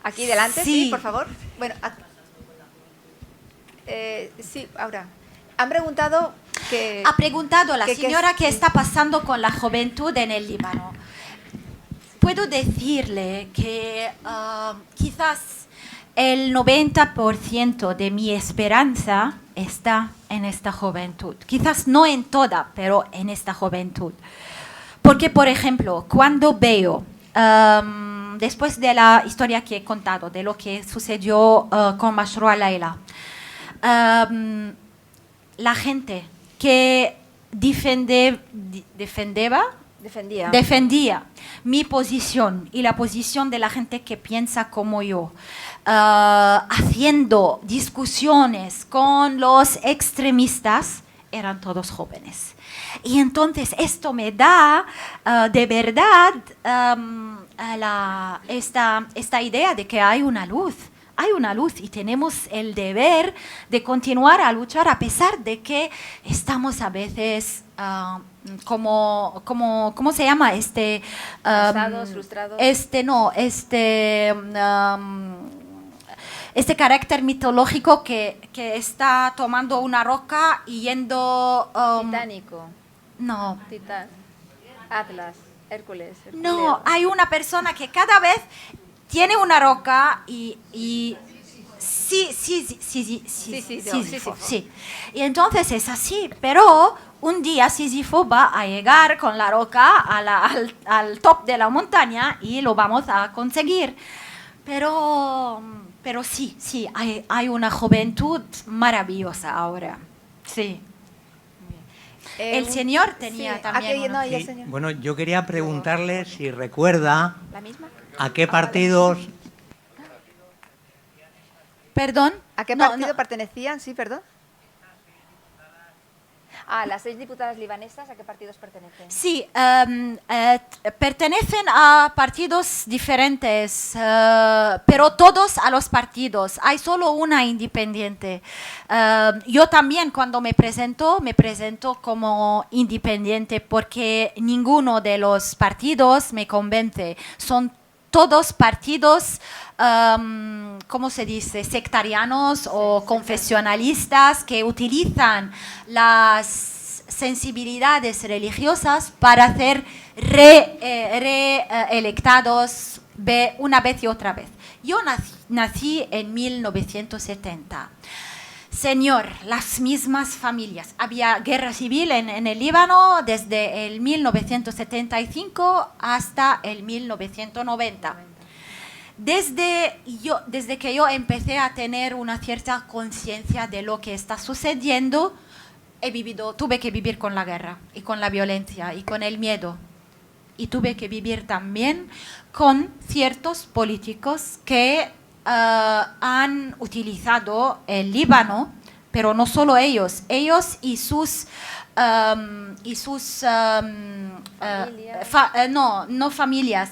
Speaker 1: Aquí delante, sí, por favor. Bueno, Sí, ahora. Han preguntado que...
Speaker 2: Ha preguntado la
Speaker 1: que-
Speaker 2: señora
Speaker 1: que-
Speaker 2: qué está pasando con la juventud en el Líbano. Puedo decirle que quizás el 90% de mi esperanza está en esta juventud. Quizás no en toda, pero en esta juventud. Porque, por ejemplo, cuando veo, después de la historia que he contado, de lo que sucedió con Mashrou Laila, la gente que defendía mi posición y la posición de la gente que piensa como yo, haciendo discusiones con los extremistas, eran todos jóvenes. Y entonces esto me da de verdad esta idea de que hay una luz. Hay una luz y tenemos el deber de continuar a luchar a pesar de que estamos a veces, ¿cómo se llama?
Speaker 1: Frustrados.
Speaker 2: Este carácter mitológico que está tomando una roca y yendo...
Speaker 1: Titánico.
Speaker 2: No.
Speaker 1: Titán. Atlas. Hércules.
Speaker 2: No, hay una persona que cada vez tiene una roca y Sísifo, sí. Y entonces es así, pero un día Sísifo va a llegar con la roca al top de la montaña y lo vamos a conseguir. Pero sí, hay una juventud maravillosa ahora. Sí. El señor tenía también una...
Speaker 4: Sí, bueno, yo quería preguntarle si recuerda
Speaker 1: ¿La misma?
Speaker 4: a qué partidos...
Speaker 2: ¿Perdón?
Speaker 1: ¿A qué
Speaker 2: No,
Speaker 1: partido
Speaker 2: no.
Speaker 1: pertenecían? Sí, perdón. Las 6 diputadas libanesas, ¿a qué partidos pertenecen?
Speaker 2: Sí, pertenecen a partidos diferentes, pero todos a los partidos. Hay solo una independiente. Yo también cuando me presento como independiente porque ninguno de los partidos me convence. Son todos partidos, ¿cómo se dice?, sectarianos o confesionalistas que utilizan las sensibilidades religiosas para hacer reelectados una vez y otra vez. Yo nací en 1970. Señor, las mismas familias. Había guerra civil en el Líbano desde el 1975 hasta el 1990. Desde que yo empecé a tener una cierta conciencia de lo que está sucediendo, tuve que vivir con la guerra y con la violencia y con el miedo. Y tuve que vivir también con ciertos políticos que han utilizado el Líbano, pero no solo ellos y sus familias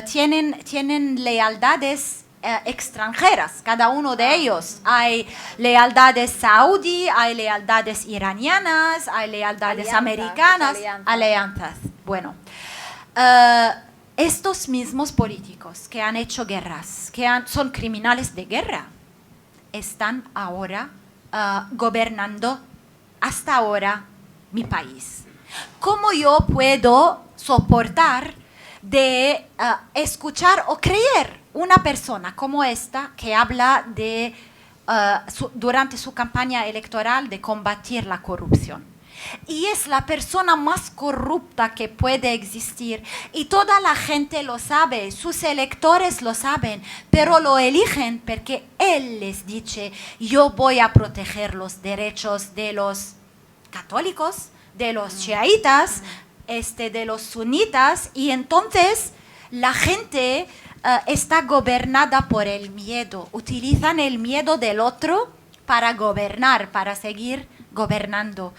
Speaker 2: tienen lealtades extranjeras, cada uno de ellos. Hay lealtades saudí, hay lealtades iranianas, hay lealtades americanas, alianzas. Bueno, estos mismos políticos que han hecho guerras, son criminales de guerra, están ahora gobernando hasta ahora mi país. ¿Cómo yo puedo soportar de escuchar o creer una persona como esta que habla durante su campaña electoral de combatir la corrupción? Y es la persona más corrupta que puede existir. Y toda la gente lo sabe, sus electores lo saben, pero lo eligen porque él les dice, yo voy a proteger los derechos de los católicos, de los chiitas, de los sunitas. Y entonces la gente está gobernada por el miedo. Utilizan el miedo del otro para gobernar, para seguir gobernando.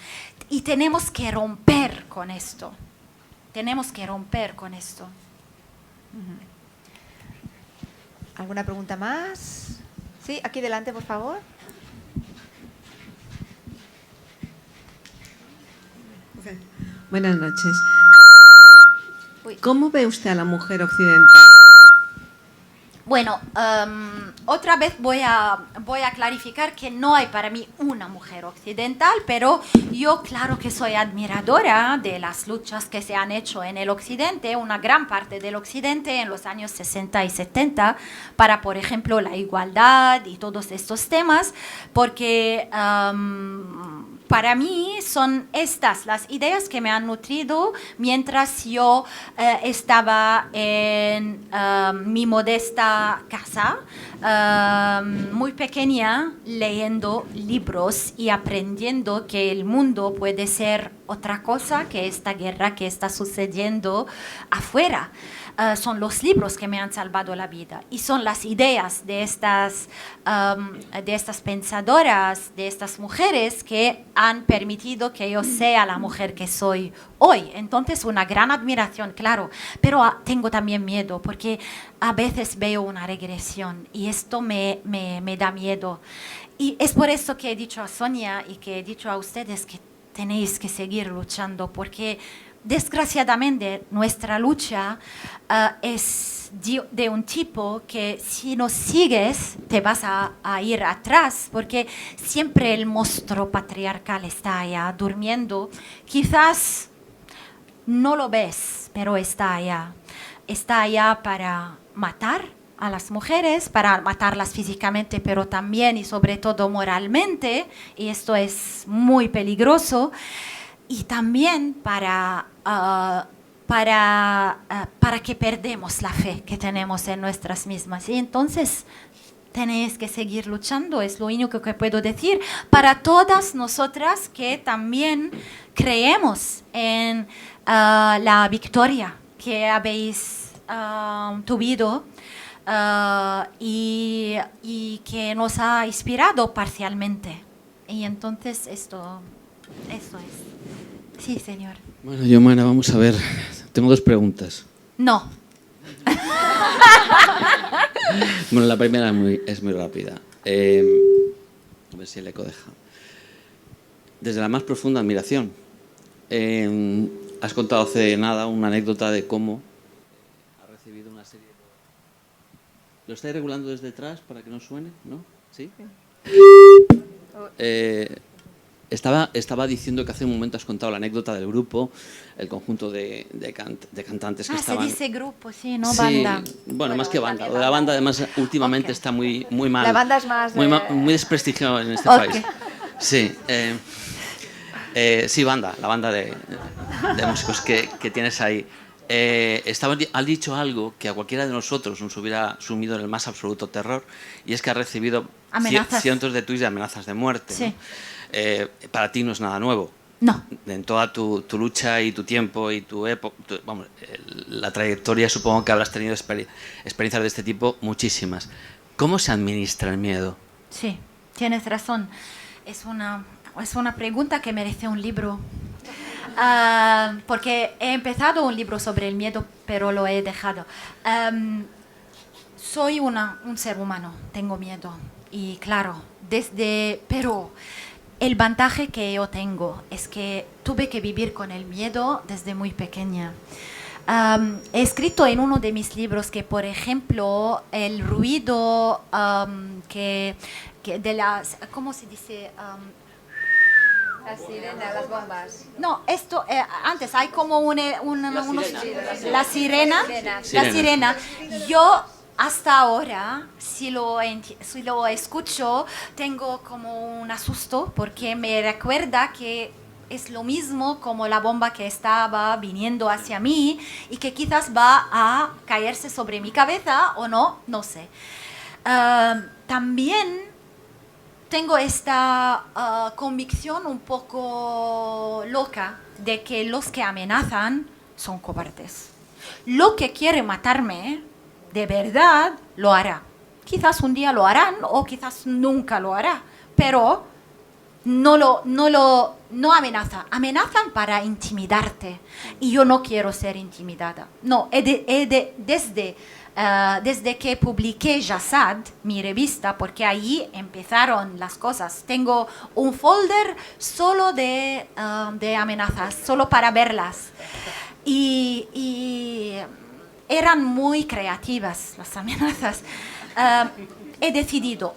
Speaker 2: Y tenemos que romper con esto.
Speaker 1: ¿Alguna pregunta más? Sí, aquí delante, por favor.
Speaker 5: Okay. Buenas noches.
Speaker 1: Uy.
Speaker 5: ¿Cómo ve usted a la mujer occidental?
Speaker 2: Bueno, otra vez voy a voy a clarificar que no hay para mí una mujer occidental, pero yo claro que soy admiradora de las luchas que se han hecho en el occidente, una gran parte del occidente en los años 60 y 70, para, por ejemplo, la igualdad y todos estos temas, porque para mí son estas las ideas que me han nutrido mientras yo estaba en mi modesta casa, muy pequeña, leyendo libros y aprendiendo que el mundo puede ser otra cosa que esta guerra que está sucediendo afuera. Son los libros que me han salvado la vida y son las ideas de estas pensadoras, de estas mujeres que han permitido que yo sea la mujer que soy hoy. Entonces, una gran admiración, claro, pero tengo también miedo porque a veces veo una regresión y esto me da miedo. Y es por eso que he dicho a Sonia y que he dicho a ustedes que tenéis que seguir luchando, porque desgraciadamente nuestra lucha es de un tipo que si no sigues te vas a ir atrás, porque siempre el monstruo patriarcal está allá durmiendo. Quizás no lo ves, pero está allá. Está allá para matar a las mujeres, para matarlas físicamente, pero también y sobre todo moralmente, y esto es muy peligroso. Y también para que perdemos la fe que tenemos en nuestras mismas. Y entonces tenéis que seguir luchando, es lo único que puedo decir, para todas nosotras que también creemos en la victoria que habéis tenido y que nos ha inspirado parcialmente. Y entonces eso es. Sí, señor.
Speaker 6: Bueno, Yomara, vamos a ver. Tengo dos preguntas.
Speaker 2: No.
Speaker 6: Bueno, la primera es muy rápida. A ver si el eco deja. Desde la más profunda admiración. Has contado hace nada una anécdota de cómo has recibido una serie de... ¿Lo estáis regulando desde atrás para que no suene? ¿No? ¿Sí? Estaba diciendo que hace un momento has contado la anécdota del grupo, el conjunto de cantantes que estaban...
Speaker 2: Se dice grupo, sí, no
Speaker 6: Sí,
Speaker 2: banda.
Speaker 6: bueno, más que banda. Lo de la banda, además, últimamente está muy mal.
Speaker 1: La banda es más...
Speaker 6: Muy desprestigiado en este país. Sí, sí, banda, la banda de músicos que tienes ahí. Has dicho algo que a cualquiera de nosotros nos hubiera sumido en el más absoluto terror, y es que has recibido cientos de tuits de amenazas de muerte.
Speaker 2: Sí.
Speaker 6: ¿No? Para ti no es nada nuevo.
Speaker 2: No.
Speaker 6: En toda tu lucha y tu tiempo y tu época, la trayectoria, supongo que habrás tenido experiencias de este tipo muchísimas. ¿Cómo se administra el miedo?
Speaker 2: Sí, tienes razón. Es una pregunta que merece un libro. Porque he empezado un libro sobre el miedo, pero lo he dejado. Soy un ser humano, tengo miedo. Y claro, pero el ventaja que yo tengo es que tuve que vivir con el miedo desde muy pequeña. He escrito en uno de mis libros que, por ejemplo, el ruido que de las... ¿Cómo se dice?
Speaker 1: La sirena, las bombas.
Speaker 2: No, esto, antes hay como la sirena. Yo hasta ahora, si lo escucho, tengo como un asusto porque me recuerda que es lo mismo como la bomba que estaba viniendo hacia mí y que quizás va a caerse sobre mi cabeza o no sé. También tengo esta convicción un poco loca de que los que amenazan son cobardes. Lo que quiere matarme, de verdad, lo hará. Quizás un día lo harán o quizás nunca lo hará, pero no amenaza. Amenazan para intimidarte y yo no quiero ser intimidada. No, desde que publiqué Jasad, mi revista, porque allí empezaron las cosas. Tengo un folder solo de amenazas, solo para verlas. Y eran muy creativas las amenazas. He decidido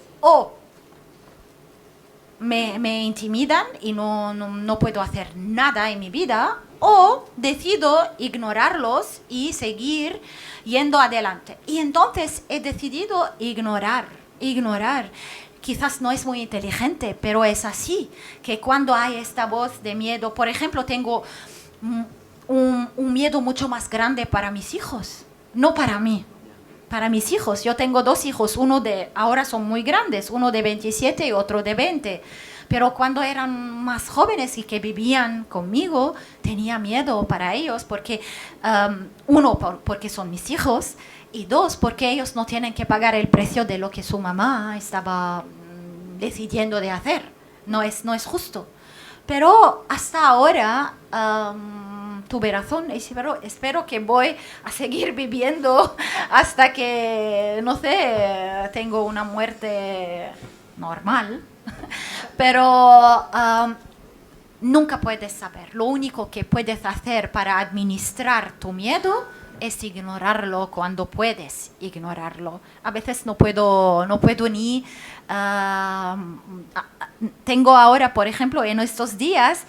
Speaker 2: me intimidan y no puedo hacer nada en mi vida, o decido ignorarlos y seguir yendo adelante. Y entonces he decidido ignorar. Quizás no es muy inteligente, pero es así, que cuando hay esta voz de miedo, por ejemplo, tengo un miedo mucho más grande para mis hijos, no para mí. Para mis hijos, yo tengo 2 hijos, ahora son muy grandes, uno de 27 y otro de 20, pero cuando eran más jóvenes y que vivían conmigo, tenía miedo para ellos, porque porque son mis hijos, y 2, porque ellos no tienen que pagar el precio de lo que su mamá estaba decidiendo de hacer. No es justo. Pero hasta ahora tuve razón, y espero que voy a seguir viviendo hasta que, no sé, tengo una muerte normal. Pero nunca puedes saber. Lo único que puedes hacer para administrar tu miedo es ignorarlo cuando puedes ignorarlo. A veces no puedo ni... tengo ahora, por ejemplo, en estos días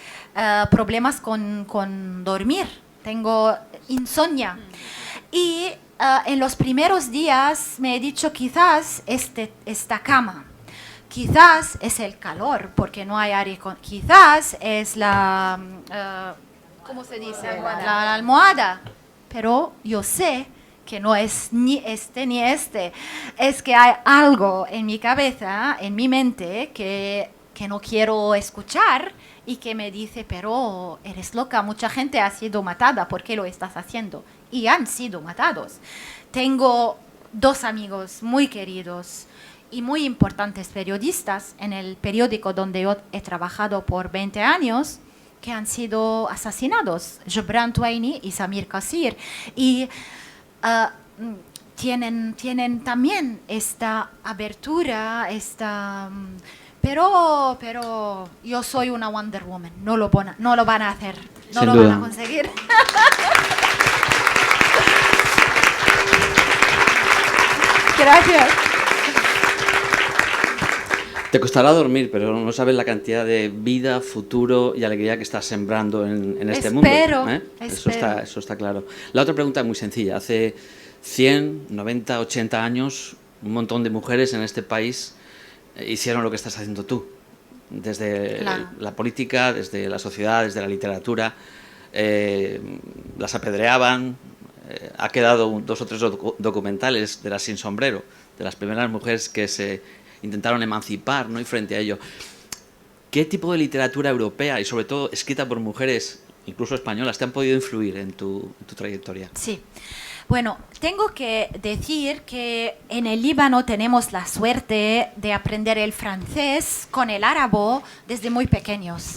Speaker 2: problemas con dormir. Tengo insomnia. Y en los primeros días me he dicho, quizás esta cama, quizás es el calor, porque no hay aire, quizás es la... ¿cómo se dice? La almohada. Pero yo sé que no es ni este ni este. Es que hay algo en mi cabeza, en mi mente, que no quiero escuchar y que me dice, pero eres loca, mucha gente ha sido matada, ¿por qué lo estás haciendo? Y han sido matados. Tengo 2 amigos muy queridos y muy importantes periodistas en el periódico donde yo he trabajado por 20 años, que han sido asesinados, Gebran Twaini y Samir Kassir, y tienen también esta abertura, pero yo soy una Wonder Woman, no lo van a hacer, no
Speaker 6: Sin
Speaker 2: lo
Speaker 6: duda.
Speaker 2: van a conseguir. Gracias.
Speaker 6: Te costará dormir, pero no sabes la cantidad de vida, futuro y alegría que estás sembrando en este mundo.
Speaker 2: Espero.
Speaker 6: Eso está claro. La otra pregunta es muy sencilla. Hace 100, 90, 80 años, un montón de mujeres en este país hicieron lo que estás haciendo tú. Desde
Speaker 2: Claro.
Speaker 6: la política, desde la sociedad, desde la literatura. Las apedreaban. Ha quedado 2 o 3 documentales de las sin sombrero, de las primeras mujeres que se intentaron emancipar, ¿no? Y frente a ello, ¿qué tipo de literatura europea y sobre todo escrita por mujeres, incluso españolas, te han podido influir en tu trayectoria?
Speaker 2: Sí. Bueno, tengo que decir que en el Líbano tenemos la suerte de aprender el francés con el árabe desde muy pequeños.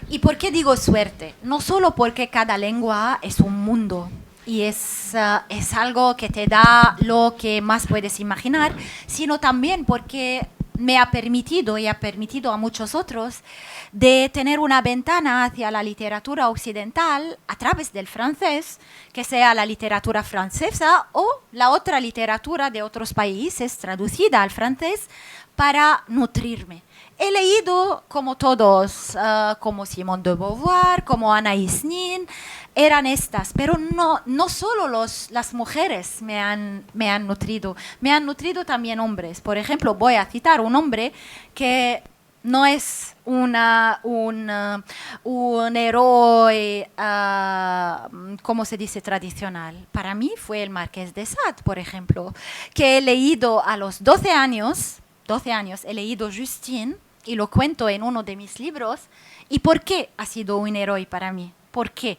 Speaker 2: ¿Y por qué digo suerte? No solo porque cada lengua es un mundo y es algo que te da lo que más puedes imaginar, sino también porque me ha permitido y ha permitido a muchos otros de tener una ventana hacia la literatura occidental a través del francés, que sea la literatura francesa o la otra literatura de otros países traducida al francés, para nutrirme. He leído como todos, como Simone de Beauvoir, como Anaïs Nin, eran estas, pero no solo las mujeres me han nutrido también hombres. Por ejemplo, voy a citar un hombre que no es un héroe, ¿cómo se dice?, tradicional. Para mí fue el Marqués de Sade, por ejemplo, que he leído a los 12 años, he leído Justine, y lo cuento en uno de mis libros. ¿Y por qué ha sido un héroe para mí? ¿Por qué?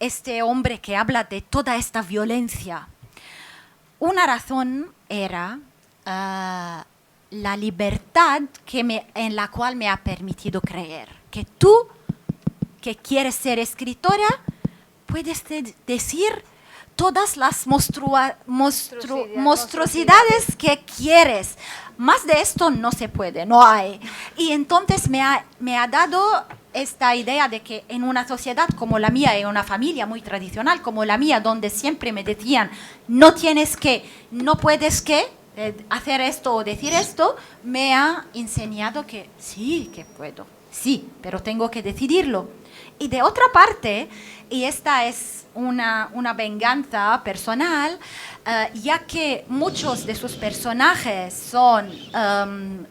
Speaker 2: Este hombre que habla de toda esta violencia. Una razón era la libertad en la cual me ha permitido creer. Que tú, que quieres ser escritora, puedes decir todas las monstruosidades que quieres. Más de esto no se puede, no hay. Y entonces me ha dado esta idea de que en una sociedad como la mía, en una familia muy tradicional como la mía, donde siempre me decían, no tienes que, no puedes que, hacer esto o decir esto, me ha enseñado que sí, que puedo, sí, pero tengo que decidirlo. Y de otra parte, y esta es una venganza personal, ya que muchos de sus personajes son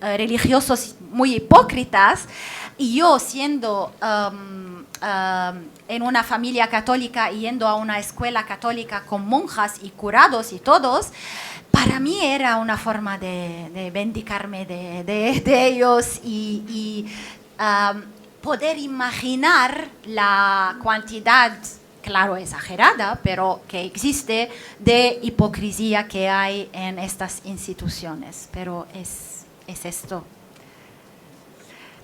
Speaker 2: religiosos muy hipócritas, y yo siendo en una familia católica y yendo a una escuela católica con monjas y curados y todos, para mí era una forma de vindicarme de ellos y poder imaginar la cantidad, claro, exagerada, pero que existe, de hipocresía que hay en estas instituciones. Pero es esto.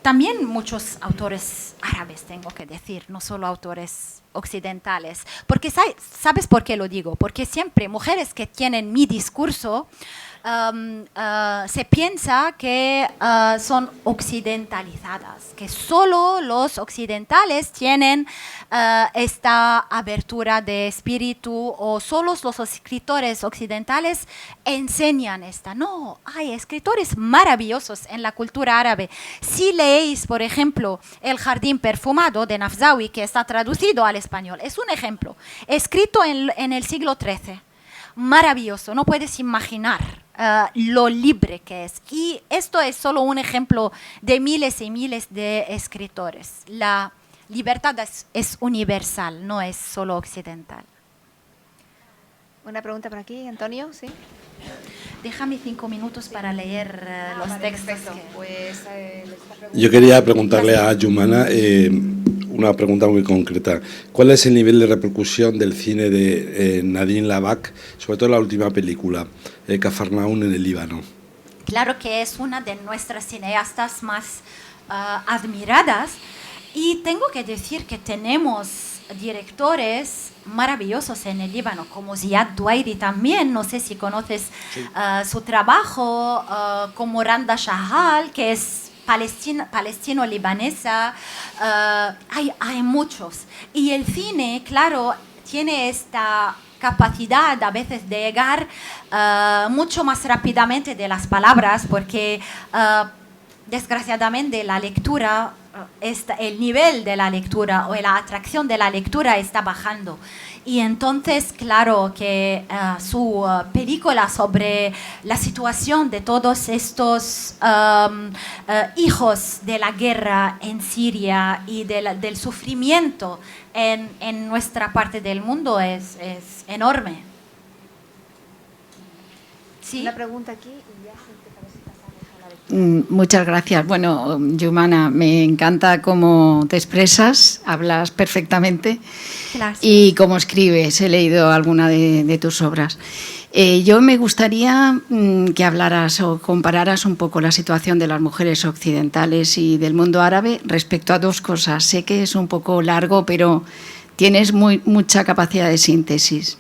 Speaker 2: También muchos autores árabes, tengo que decir, no solo autores occidentales. Porque ¿sabes por qué lo digo? Porque siempre mujeres que tienen mi discurso se piensa que son occidentalizadas, que solo los occidentales tienen esta abertura de espíritu, o solo los escritores occidentales enseñan esta. No, hay escritores maravillosos en la cultura árabe. Si leéis, por ejemplo, El jardín perfumado de Nafzawi, que está traducido al español, es un ejemplo, escrito en el siglo XIII. Maravilloso, no puedes imaginar lo libre que es. Y esto es solo un ejemplo de miles y miles de escritores. La libertad es universal, no es solo occidental.
Speaker 1: Una pregunta por aquí, Antonio, ¿sí?
Speaker 2: Déjame 5 minutos para leer los textos.
Speaker 1: Perfecto. Pues,
Speaker 7: Yo quería preguntarle a Yumana una pregunta muy concreta. ¿Cuál es el nivel de repercusión del cine de Nadine Labak, sobre todo la última película, Cafarnaún en el Líbano?
Speaker 2: Claro que es una de nuestras cineastas más admiradas, y tengo que decir que tenemos directores maravillosos en el Líbano, como Ziad Duairi también, no sé si conoces su trabajo, como Randa Shahal, que es palestino-libanesa, hay muchos. Y el cine, claro, tiene esta capacidad a veces de llegar mucho más rápidamente de las palabras, porque desgraciadamente la lectura, el nivel de la lectura o la atracción de la lectura está bajando. Y entonces, claro, que su película sobre la situación de todos estos hijos de la guerra en Siria y del sufrimiento en nuestra parte del mundo es enorme. ¿Sí?
Speaker 1: una pregunta aquí.
Speaker 5: Muchas gracias. Bueno, Yumana, me encanta cómo te expresas, hablas perfectamente.
Speaker 2: Gracias.
Speaker 5: Y cómo escribes, he leído alguna de tus obras. Yo me gustaría que hablaras o compararas un poco la situación de las mujeres occidentales y del mundo árabe respecto a dos cosas. Sé que es un poco largo, pero tienes mucha capacidad de síntesis.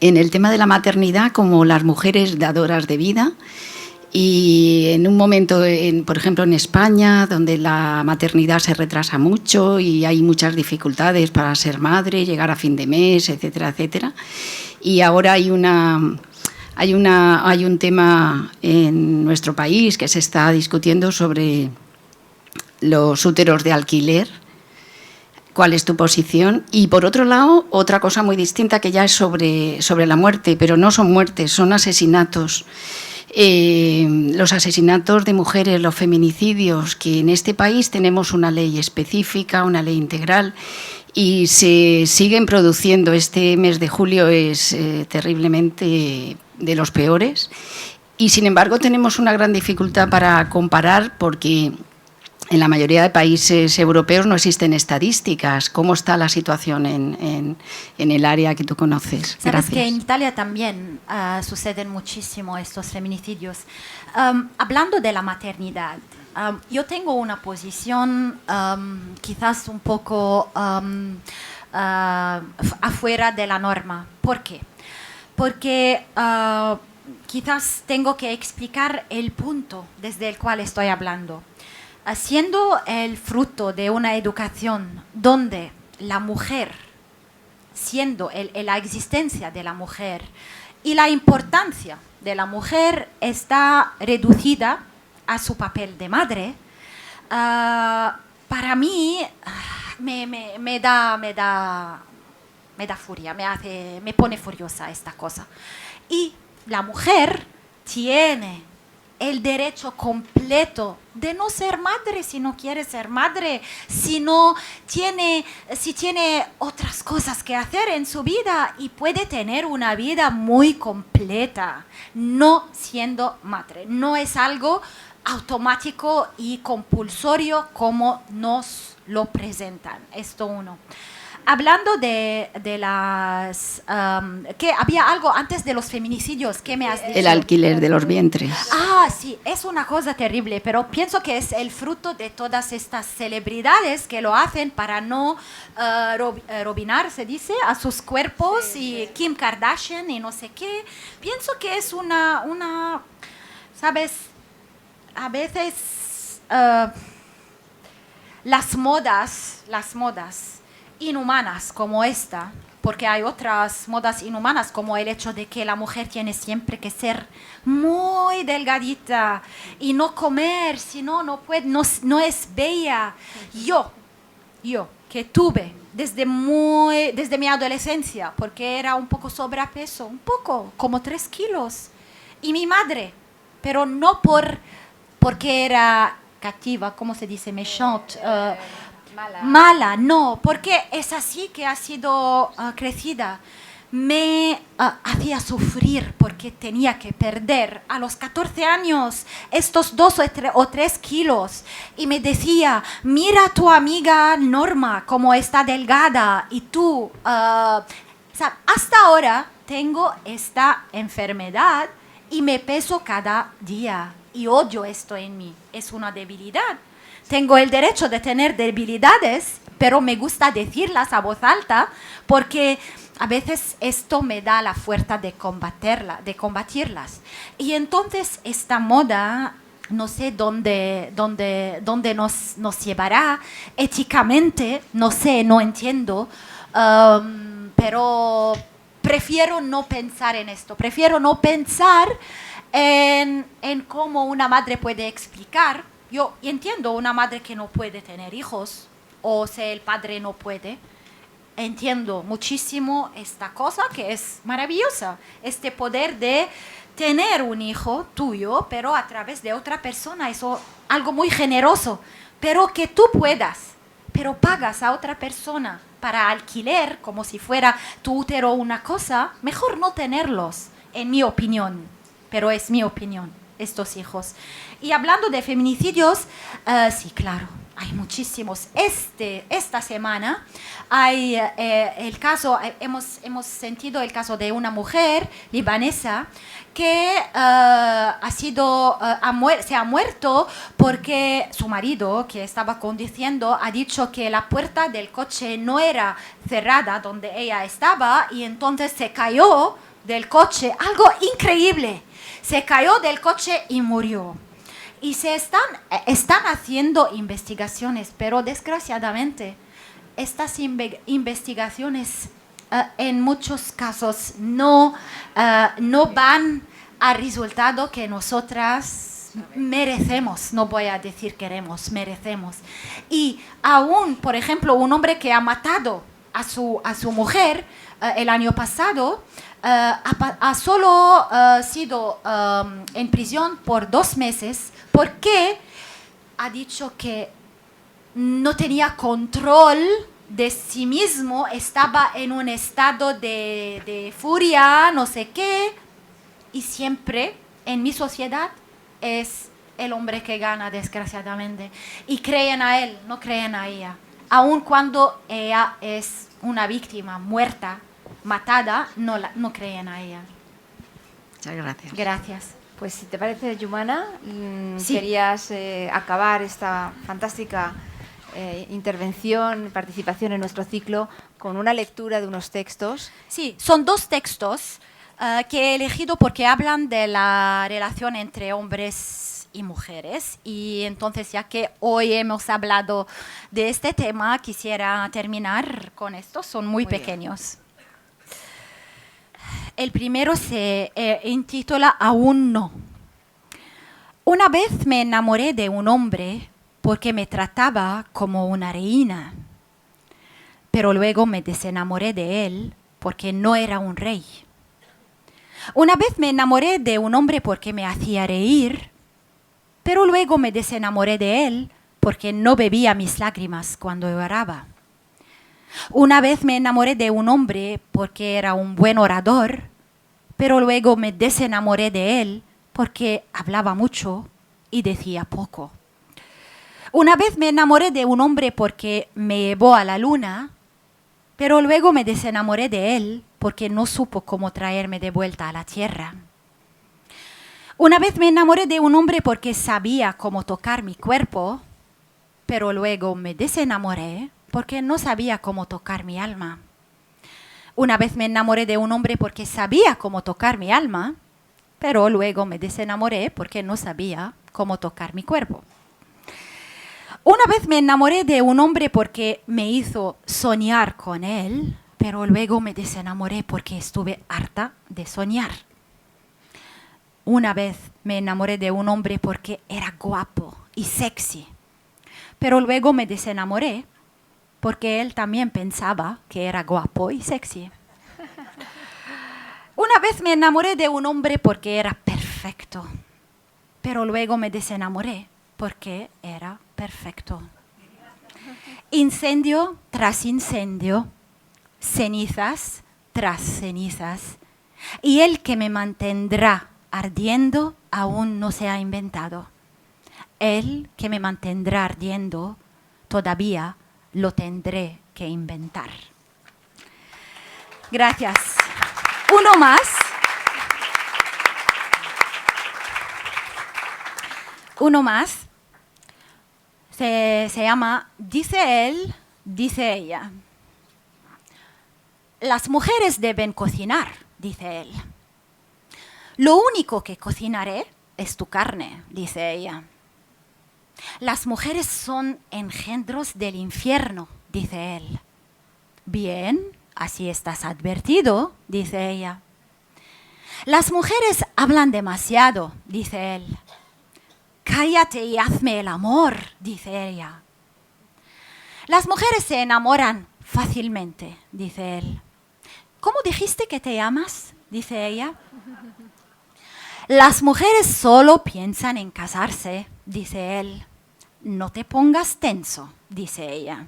Speaker 5: En el tema de la maternidad, como las mujeres dadoras de vida, y en un momento, por ejemplo, en España, donde la maternidad se retrasa mucho y hay muchas dificultades para ser madre, llegar a fin de mes, etcétera, etcétera. Y ahora hay un tema en nuestro país que se está discutiendo sobre los úteros de alquiler. ¿Cuál es tu posición? Y por otro lado, otra cosa muy distinta que ya es sobre la muerte, pero no son muertes, son asesinatos. Los asesinatos de mujeres, los feminicidios, que en este país tenemos una ley específica, una ley integral, y se siguen produciendo. Este mes de julio es terriblemente de los peores, y sin embargo tenemos una gran dificultad para comparar, porque en la mayoría de países europeos no existen estadísticas. ¿Cómo está la situación en el área que tú conoces?
Speaker 2: Sabes que en Italia también suceden muchísimo estos feminicidios. Hablando de la maternidad, yo tengo una posición quizás un poco afuera de la norma. ¿Por qué? Porque quizás tengo que explicar el punto desde el cual estoy hablando. Siendo el fruto de una educación donde la mujer, siendo la existencia de la mujer y la importancia de la mujer está reducida a su papel de madre, para mí me da furia, me pone furiosa esta cosa. Y la mujer tiene el derecho completo de no ser madre si no quiere ser madre, si tiene otras cosas que hacer en su vida y puede tener una vida muy completa, no siendo madre. No es algo automático y compulsorio como nos lo presentan. Esto uno. Hablando de las... que había algo antes de los feminicidios, ¿qué me has dicho?
Speaker 5: El alquiler de los vientres.
Speaker 2: Ah, sí, es una cosa terrible, pero pienso que es el fruto de todas estas celebridades que lo hacen para no robinar, se dice, a sus cuerpos, y Kim Kardashian y no sé qué. Pienso que es una ¿sabes? A veces las modas inhumanas como esta, porque hay otras modas inhumanas como el hecho de que la mujer tiene siempre que ser muy delgadita y no comer, si no, no es bella. Yo que tuve desde mi adolescencia, porque era un poco sobrepeso, un poco, como 3 kilos, y mi madre, pero no porque era cativa, ¿cómo se dice? Méchante, mala, no, porque es así que ha sido crecida. Me hacía sufrir porque tenía que perder a los 14 años estos 2 o 3 kilos. Y me decía, mira a tu amiga Norma, cómo está delgada. Y tú, hasta ahora tengo esta enfermedad y me peso cada día. Y odio esto en mí. Es una debilidad. Tengo el derecho de tener debilidades, pero me gusta decirlas a voz alta porque a veces esto me da la fuerza de combatirlas. Y entonces esta moda, no sé dónde nos llevará éticamente, no sé, no entiendo, pero prefiero no pensar en esto, prefiero no pensar en cómo una madre puede explicar. Yo entiendo una madre que no puede tener hijos, o si el padre no puede. Entiendo muchísimo esta cosa que es maravillosa, este poder de tener un hijo tuyo, pero a través de otra persona, eso algo muy generoso, pero que tú puedas, pero pagas a otra persona para alquiler, como si fuera tu útero una cosa, mejor no tenerlos, en mi opinión, pero es mi opinión, estos hijos. Y hablando de feminicidios, sí, claro, hay muchísimos. Esta semana hay el caso, hemos sentido el caso de una mujer libanesa que se ha muerto porque su marido, que estaba conduciendo, ha dicho que la puerta del coche no era cerrada donde ella estaba y entonces se cayó del coche. Algo increíble. Se cayó del coche y murió. Y se están haciendo investigaciones, pero desgraciadamente estas investigaciones en muchos casos no van al resultado que nosotras merecemos. No voy a decir queremos, merecemos. Y aún, por ejemplo, un hombre que ha matado a su mujer el año pasado, ha solo sido en prisión por 2 meses porque ha dicho que no tenía control de sí mismo, estaba en un estado de furia, no sé qué, y siempre en mi sociedad es el hombre que gana, desgraciadamente, y creen a él, no creen a ella, aun cuando ella es una víctima muerta, matada, no creen a ella.
Speaker 5: Muchas gracias.
Speaker 2: Gracias.
Speaker 1: Pues si te parece, Yumana,
Speaker 2: Sí.
Speaker 1: querías acabar esta fantástica intervención, participación en nuestro ciclo con una lectura de unos textos.
Speaker 2: Sí, son 2 textos que he elegido porque hablan de la relación entre hombres y mujeres. Y entonces, ya que hoy hemos hablado de este tema, quisiera terminar con estos. Son muy pequeños. El primero se intitula Aún no. Una vez me enamoré de un hombre porque me trataba como una reina, pero luego me desenamoré de él porque no era un rey. Una vez me enamoré de un hombre porque me hacía reír, pero luego me desenamoré de él porque no bebía mis lágrimas cuando lloraba. Una vez me enamoré de un hombre porque era un buen orador, pero luego me desenamoré de él porque hablaba mucho y decía poco. Una vez me enamoré de un hombre porque me llevó a la luna, pero luego me desenamoré de él porque no supo cómo traerme de vuelta a la tierra. Una vez me enamoré de un hombre porque sabía cómo tocar mi cuerpo, pero luego me desenamoré porque no sabía cómo tocar mi alma. Una vez me enamoré de un hombre porque sabía cómo tocar mi alma, pero luego me desenamoré porque no sabía cómo tocar mi cuerpo. Una vez me enamoré de un hombre porque me hizo soñar con él, pero luego me desenamoré porque estuve harta de soñar. Una vez me enamoré de un hombre porque era guapo y sexy, pero luego me desenamoré porque él también pensaba que era guapo y sexy. Una vez me enamoré de un hombre porque era perfecto, pero luego me desenamoré porque era perfecto. Incendio tras incendio, cenizas tras cenizas, y el que me mantendrá ardiendo aún no se ha inventado. El que me mantendrá ardiendo todavía lo tendré que inventar. Gracias. Uno más. Uno más. Se llama Dice él, dice ella. Las mujeres deben cocinar, dice él. Lo único que cocinaré es tu carne, dice ella. Las mujeres son engendros del infierno, dice él. Bien, así estás advertido, dice ella. Las mujeres hablan demasiado, dice él. Cállate y hazme el amor, dice ella. Las mujeres se enamoran fácilmente, dice él. ¿Cómo dijiste que te llamas?, dice ella. Las mujeres solo piensan en casarse, dice él. No te pongas tenso, dice ella.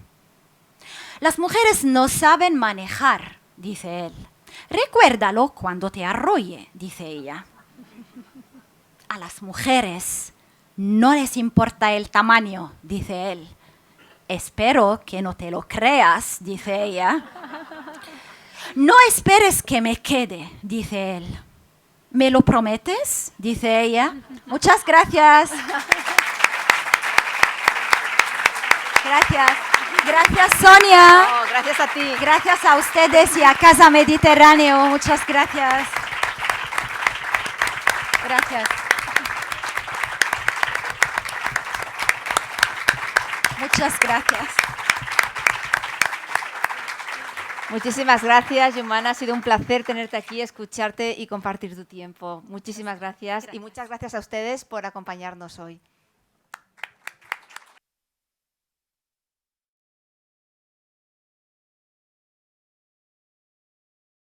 Speaker 2: Las mujeres no saben manejar, dice él. Recuérdalo cuando te arrolle, dice ella. A las mujeres no les importa el tamaño, dice él. Espero que no te lo creas, dice ella. No esperes que me quede, dice él. ¿Me lo prometes?, dice ella. Muchas gracias. Gracias. Gracias, Sonia.
Speaker 1: Oh, gracias a ti.
Speaker 2: Gracias a ustedes y a Casa Mediterráneo. Muchas gracias. Gracias. Muchas gracias.
Speaker 1: Muchísimas gracias, Jumana. Ha sido un placer tenerte aquí, escucharte y compartir tu tiempo. Muchísimas gracias y muchas gracias a ustedes por acompañarnos hoy.